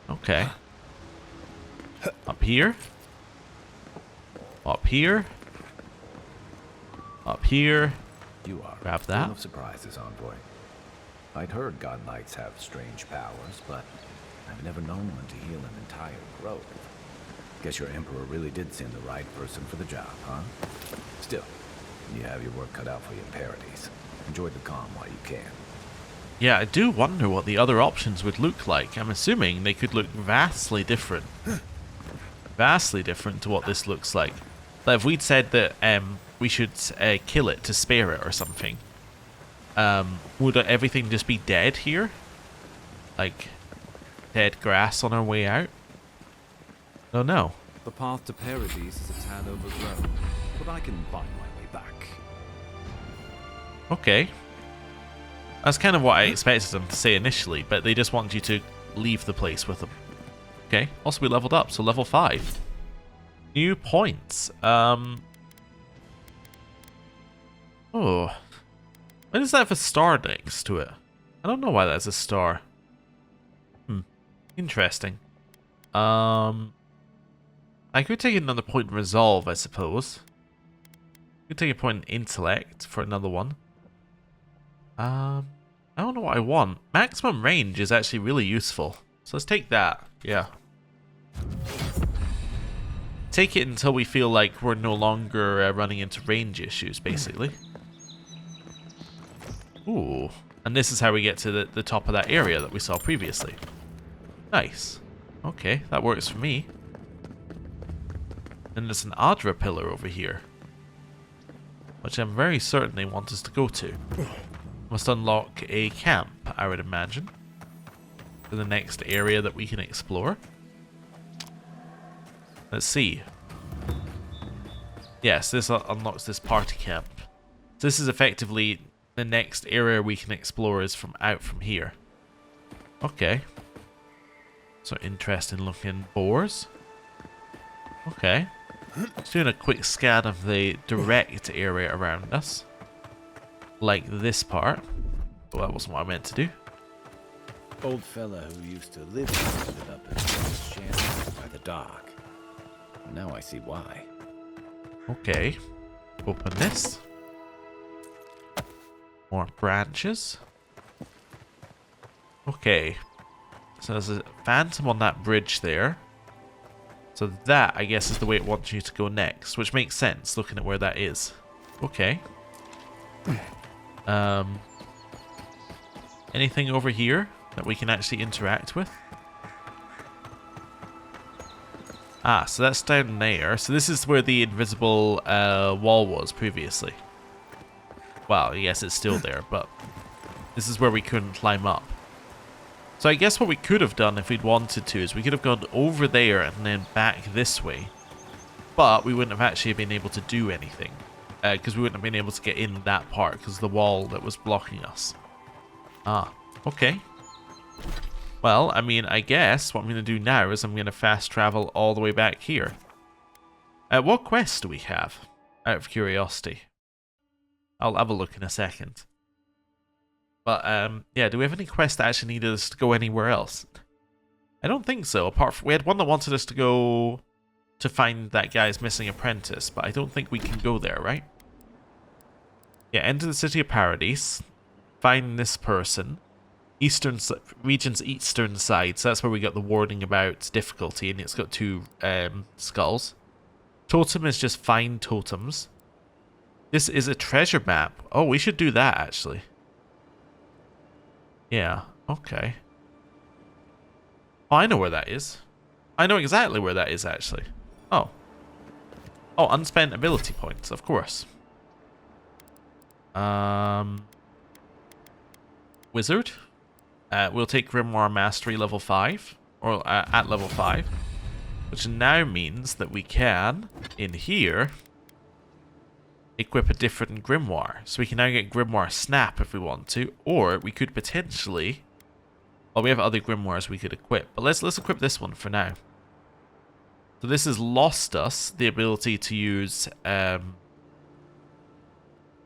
Okay. Up here. Up here. Up here. You are Grab full that. of surprises, envoy. I'd heard god knights have strange powers, but I've never known one to heal an entire grove. Guess your emperor really did send the right person for the job, huh? Still, you have your work cut out for you in Paradis. Enjoy the calm while you can. Yeah, I do wonder what the other options would look like. I'm assuming they could look vastly different. Vastly different to what this looks like. Like if we'd said that we should kill it to spare it or something, would everything just be dead here? Like dead grass on our way out? I don't know. The path to Paradis is a tad overgrown, but I can find my way back. Okay. That's kind of what I expected them to say initially, but they just want you to leave the place with them. Okay. Also, we leveled up, so level 5. New points. Oh. Why does that have a star next to it? I don't know why that's a star. Interesting. I could take another point in resolve, I suppose. I could take a point in intellect for another one. I don't know what I want. Maximum range is actually really useful. So let's take that. Yeah. Take it until we feel like we're no longer running into range issues, basically. Ooh. And this is how we get to the top of that area that we saw previously. Nice. Okay, that works for me. And there's an Adra pillar over here, which I'm very certain they want us to go to. Must unlock a camp, I would imagine, for the next area that we can explore. Let's see. Yes, this unlocks this party camp. So this is effectively the next area we can explore is out from here. Okay. So interesting looking boars. Okay. Just doing a quick scan of the direct area around us. Like this part. Oh, that wasn't what I meant to do. Old fella who used to live here ended up in a shanty by the dock. Now I see why. Okay. Open this. More branches. Okay. So there's a phantom on that bridge there. So that, I guess, is the way it wants you to go next, which makes sense looking at where that is. Okay. Anything over here that we can actually interact with? Ah, so that's down there. So this is where the invisible wall was previously. Well, yes, it's still there, but this is where we couldn't climb up. So I guess what we could have done if we'd wanted to is we could have gone over there and then back this way. But we wouldn't have actually been able to do anything. Because we wouldn't have been able to get in that part because of the wall that was blocking us. Ah, okay. Well, I mean, I guess what I'm going to do now is I'm going to fast travel all the way back here. What quest do we have? Out of curiosity. I'll have a look in a second. But, yeah, do we have any quests that actually needed us to go anywhere else? I don't think so, apart from... We had one that wanted us to go to find that guy's missing apprentice, but I don't think we can go there, right? Yeah, enter the city of Paradis. Find this person. Region's eastern side, so that's where we got the warning about difficulty, and it's got 2 skulls. Totem is just find totems. This is a treasure map. Oh, we should do that, actually. Yeah, okay. Oh, I know where that is. I know exactly where that is, actually. Oh. Oh, unspent ability points, of course. Wizard. We'll take Grimoire Mastery level 5. Or at level 5. Which now means that we can, in here, equip a different Grimoire. So we can now get Grimoire Snap if we want to, or we could potentially... Well, we have other Grimoires we could equip, but let's equip this one for now. So this has lost us the ability to use, yeah,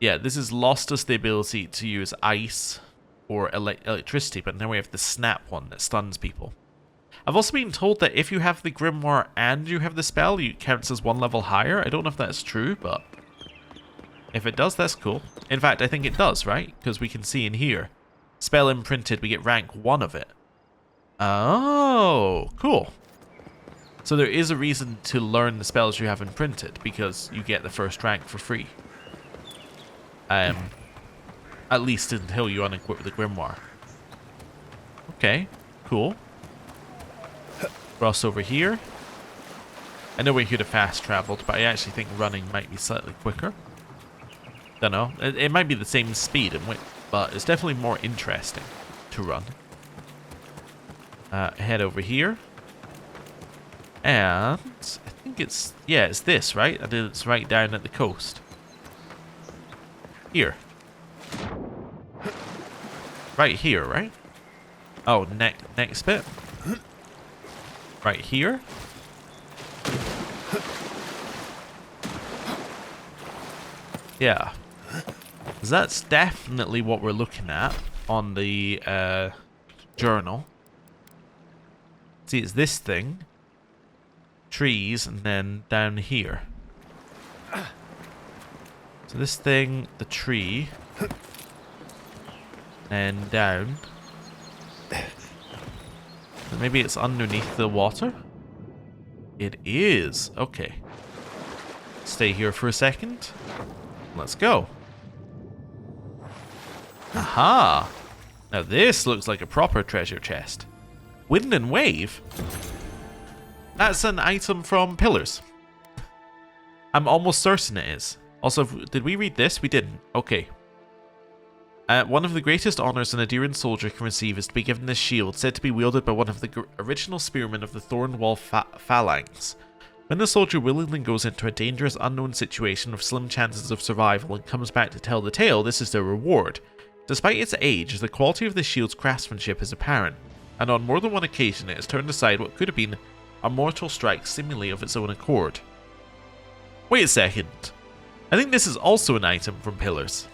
this has lost us the ability to use ice or electricity, but now we have the snap one that stuns people. I've also been told that if you have the grimoire and you have the spell, it counts as 1 level higher. I don't know if that's true, but if it does, that's cool. In fact, I think it does, right? Because we can see in here, spell imprinted, we get rank 1 of it. Oh, cool. So there is a reason to learn the spells you have imprinted, because you get the first rank for free. At least until you unequip the grimoire. Okay, cool. Cross over here. I know we could have fast traveled, but I actually think running might be slightly quicker. Don't know. It might be the same speed and width, but it's definitely more interesting to run. Head over here. And I think it's, yeah, it's this, right? And it's right down at the coast. Here. Right here, right? Oh, next bit. Right here. Yeah. 'Cause that's definitely what we're looking at on the journal. See, it's this thing. Trees, and then down here. So this thing, the tree, and down. So maybe it's underneath the water? It is. Okay. Stay here for a second. Let's go. Aha! Now this looks like a proper treasure chest. Wind and Wave? That's an item from Pillars. I'm almost certain it is. Also, did we read this? We didn't. Okay. One of the greatest honors an Adirian soldier can receive is to be given this shield, said to be wielded by one of the original spearmen of the Thornwall Phalanx. When the soldier willingly goes into a dangerous, unknown situation with slim chances of survival and comes back to tell the tale, this is their reward. Despite its age, the quality of the shield's craftsmanship is apparent, and on more than one occasion it has turned aside what could have been a mortal strike seemingly of its own accord. Wait a second. I think this is also an item from Pillars.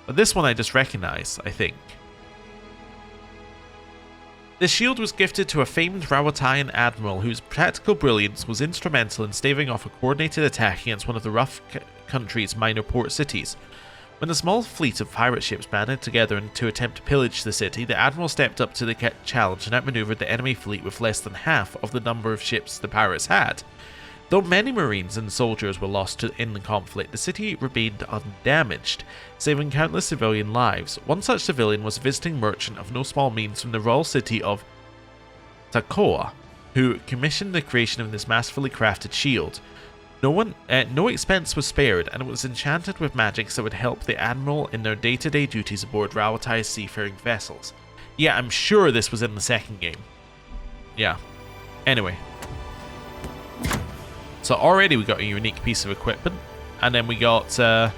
But this one I just recognize, I think. This shield was gifted to a famed Rawatayan admiral whose practical brilliance was instrumental in staving off a coordinated attack against one of the rough country's minor port cities. When a small fleet of pirate ships banded together to attempt to pillage the city, the admiral stepped up to the challenge and outmaneuvered the enemy fleet with less than half of the number of ships the pirates had. Though many marines and soldiers were lost in the conflict, the city remained undamaged, saving countless civilian lives. One such civilian was a visiting merchant of no small means from the royal city of Takoa, who commissioned the creation of this masterfully crafted shield. No expense was spared, and it was enchanted with magics that would help the admiral in their day-to-day duties aboard Rawatai's seafaring vessels. Yeah, I'm sure this was in the second game. Yeah. Anyway. So already we got a unique piece of equipment, and then we got a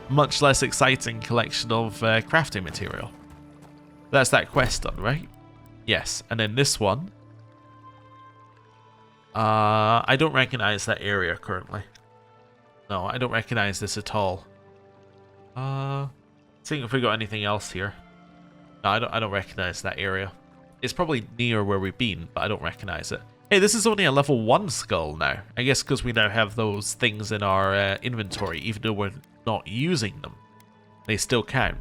much less exciting collection of crafting material. That's that quest done, right? Yes, and then this one. I don't recognize that area currently. No, I don't recognize this at all. Seeing if we got anything else here. No, I don't recognize that area. It's probably near where we've been, but I don't recognize it. Hey, this is only a level 1 skull now. I guess because we now have those things in our inventory, even though we're not using them. They still count.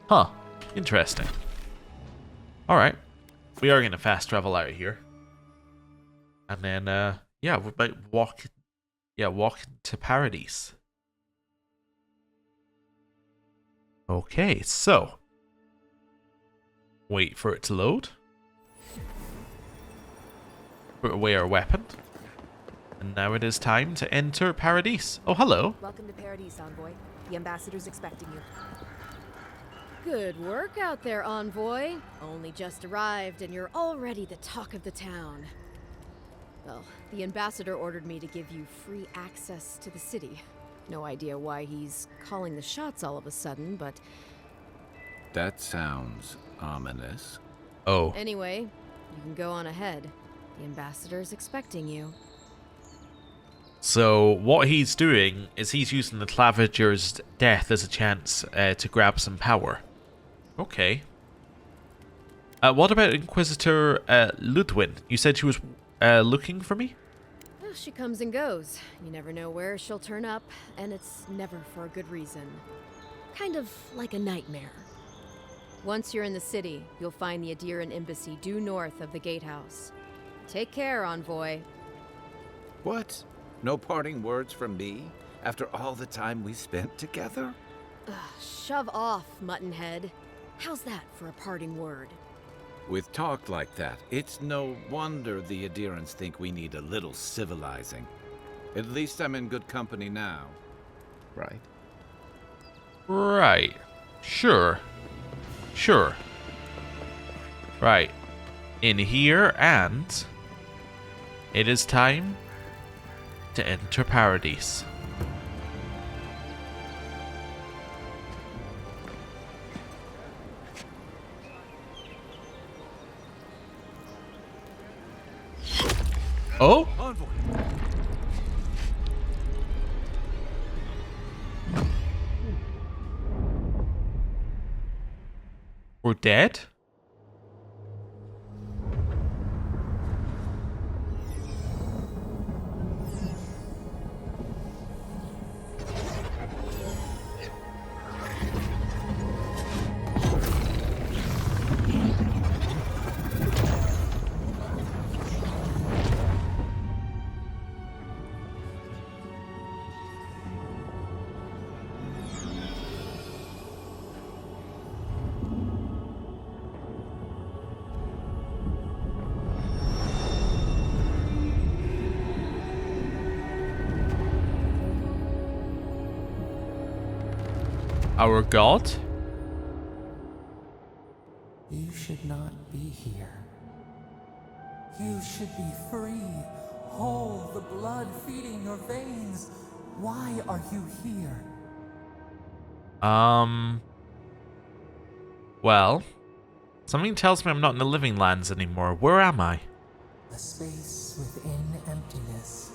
Huh. Interesting. Alright. We are going to fast travel out of here. And then, yeah, we might walk to Paradis. Okay, so. Wait for it to load. Put away our weapon. And now it is time to enter Paradis. Oh, hello. Welcome to Paradis, Envoy. The ambassador's expecting you. Good work out there, Envoy. Only just arrived and you're already the talk of the town. Well, the ambassador ordered me to give you free access to the city. No idea why he's calling the shots all of a sudden, but... That sounds ominous. Oh. Anyway, you can go on ahead. The ambassador's expecting you. So what he's doing is he's using the Claviger's death as a chance to grab some power. Okay. What about Inquisitor Ludwin? You said she was looking for me? Well, she comes and goes. You never know where she'll turn up, and it's never for a good reason. Kind of like a nightmare. Once you're in the city, you'll find the Adiran embassy due north of the gatehouse. Take care, Envoy. What? No parting words from me? After all the time we spent together? Ugh, shove off, Muttonhead. How's that for a parting word? With talk like that, it's no wonder the Adirans think we need a little civilizing. At least I'm in good company now. Right? Right. Sure. Sure. Right. In here, and it is time to enter Paradis. Oh? Envoy! We're dead? Our god? You should not be here. You should be free, whole, the blood feeding your veins. Why are you here? Well, something tells me I'm not in the living lands anymore. Where am I? A space within emptiness,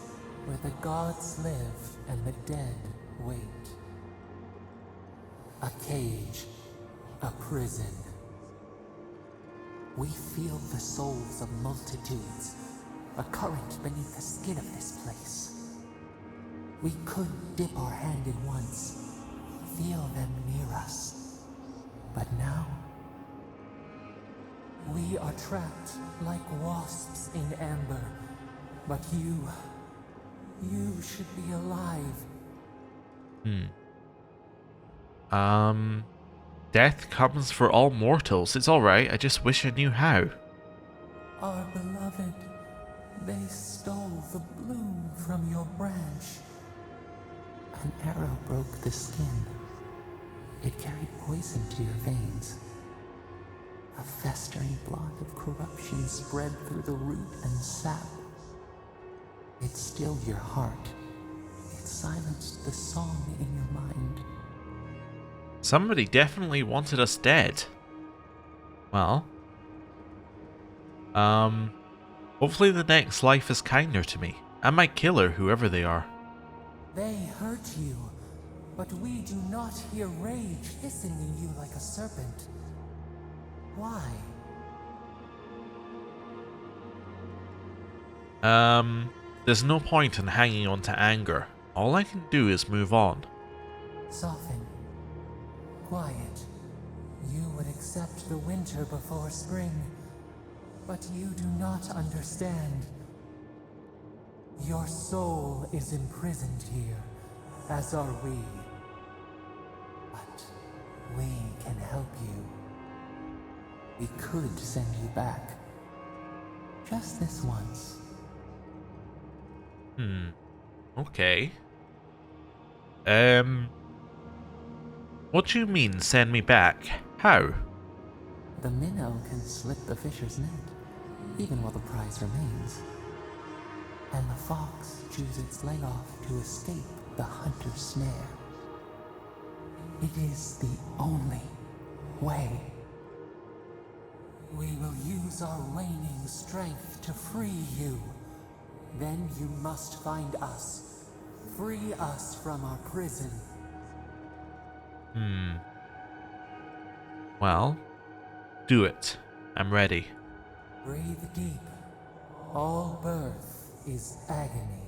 where the gods live and the dead wait. A cage, a prison. We feel the souls of multitudes, a current beneath the skin of this place. We could dip our hand in once, feel them near us. But now, we are trapped like wasps in amber. But you should be alive. Death comes for all mortals. It's alright, I just wish I knew how. Our beloved, they stole the bloom from your branch. An arrow broke the skin. It carried poison to your veins. A festering blot of corruption spread through the root and sap. It stilled your heart. It silenced the song in your mind. Somebody definitely wanted us dead. Well. Hopefully the next life is kinder to me. And my killer, whoever they are. They hurt you, but we do not hear rage hissing in you like a serpent. Why? There's no point in hanging on to anger. All I can do is move on. Soften. Quiet. You would accept the winter before spring, but you do not understand. Your soul is imprisoned here, as are we. But we can help you. We could send you back. Just this once. Okay. What do you mean, send me back? How? The minnow can slip the fisher's net, even while the prize remains. And the fox chews its leg off to escape the hunter's snare. It is the only way. We will use our waning strength to free you. Then you must find us. Free us from our prison. Well, do it. I'm ready. Breathe deep. All birth is agony.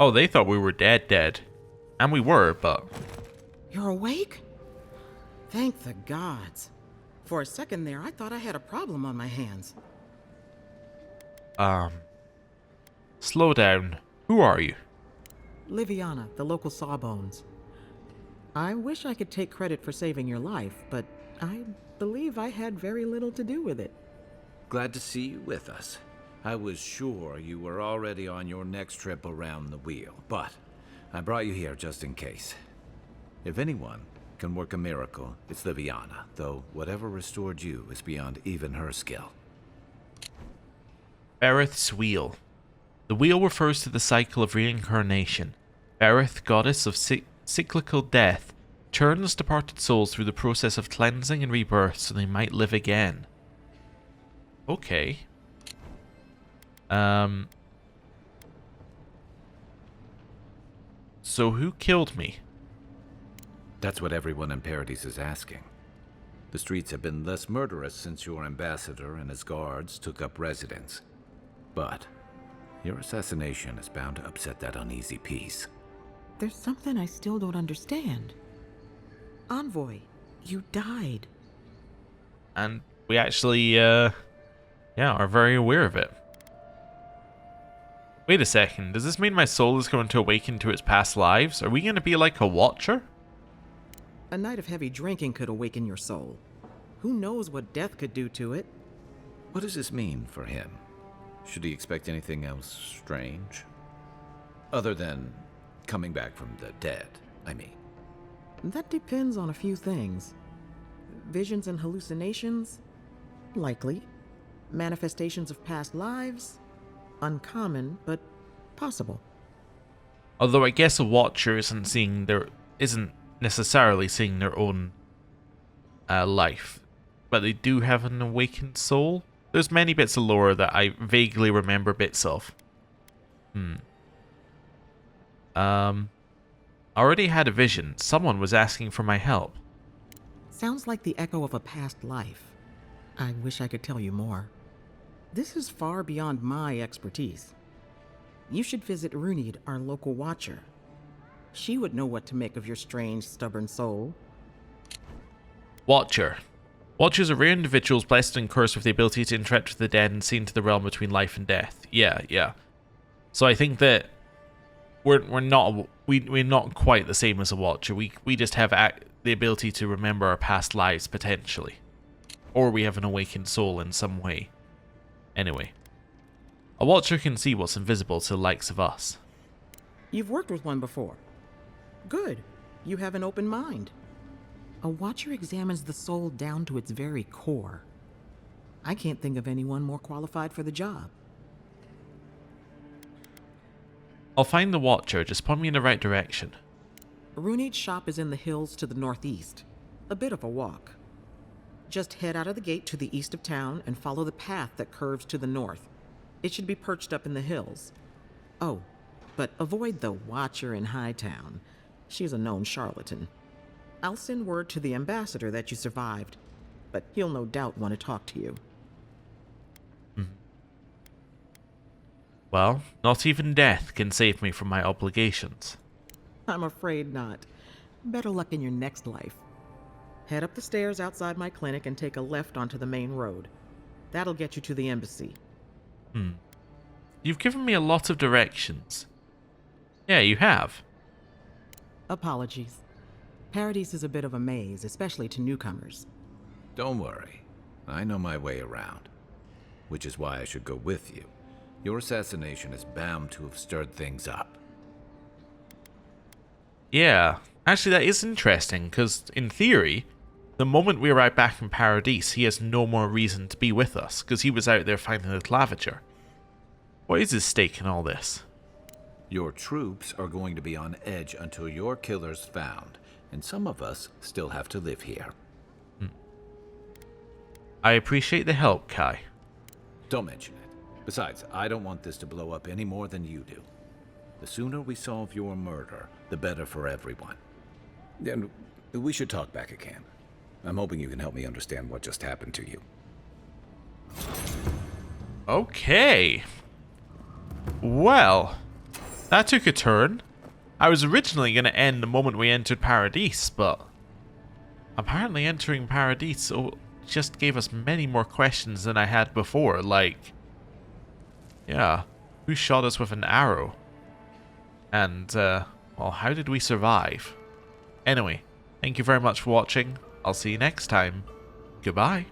Oh, they thought we were dead. And we were, but... You're awake? Thank the gods. For a second there, I thought I had a problem on my hands. Slow down. Who are you? Liviana, the local sawbones. I wish I could take credit for saving your life, but I believe I had very little to do with it. Glad to see you with us. I was sure you were already on your next trip around the wheel, but I brought you here just in case. If anyone can work a miracle, it's Liviana, though whatever restored you is beyond even her skill. Berith's Wheel. The wheel refers to the cycle of reincarnation. Berith, goddess of cyclical death, churns departed souls through the process of cleansing and rebirth so they might live again. Okay. So who killed me? That's what everyone in Paradis is asking. The streets have been less murderous since your ambassador and his guards took up residence. But your assassination is bound to upset that uneasy peace. There's something I still don't understand. Envoy, you died. And we actually, are very aware of it. Wait a second, does this mean my soul is going to awaken to its past lives? Are we going to be like a watcher? A night of heavy drinking could awaken your soul. Who knows what death could do to it? What does this mean for him? Should he expect anything else strange? Other than coming back from the dead, I mean. That depends on a few things. Visions and hallucinations? Likely. Manifestations of past lives? Uncommon, but possible. Although I guess a watcher isn't necessarily seeing their own life, but they do have an awakened soul. There's many bits of lore that I vaguely remember bits of. I already had a vision. Someone was asking for my help. Sounds like the echo of a past life. I wish I could tell you more. This is far beyond my expertise. You should visit Runid, our local watcher. She would know what to make of your strange, stubborn soul. Watcher. Watchers are rare individuals blessed and cursed with the ability to interact with the dead and see into the realm between life and death. Yeah. So I think that we're not quite the same as a watcher. We just have the ability to remember our past lives potentially, or we have an awakened soul in some way. Anyway, a watcher can see what's invisible to the likes of us. You've worked with one before. Good. You have an open mind. A watcher examines the soul down to its very core. I can't think of anyone more qualified for the job. I'll find the watcher, just point me in the right direction. Runid's shop is in the hills to the northeast. A bit of a walk. Just head out of the gate to the east of town and follow the path that curves to the north. It should be perched up in the hills. Oh, but avoid the watcher in Hightown. She's a known charlatan. I'll send word to the ambassador that you survived, but he'll no doubt want to talk to you. Well, not even death can save me from my obligations. I'm afraid not. Better luck in your next life. Head up the stairs outside my clinic and take a left onto the main road. That'll get you to the embassy. You've given me a lot of directions. Yeah, you have. Apologies. Paradis is a bit of a maze, especially to newcomers. Don't worry. I know my way around, which is why I should go with you. Your assassination is bound to have stirred things up. Yeah, actually that is interesting, because in theory, the moment we arrive back in Paradis, he has no more reason to be with us, because he was out there fighting the Claviger. What is his stake in all this? Your troops are going to be on edge until your killer's found, and some of us still have to live here. I appreciate the help, Kai. Don't mention it. Besides, I don't want this to blow up any more than you do. The sooner we solve your murder, the better for everyone. And we should talk back at camp. I'm hoping you can help me understand what just happened to you. Okay. Well, that took a turn. I was originally going to end the moment we entered Paradis, but apparently entering Paradis just gave us many more questions than I had before, like, yeah, who shot us with an arrow? And, well, how did we survive? Anyway, thank you very much for watching. I'll see you next time. Goodbye.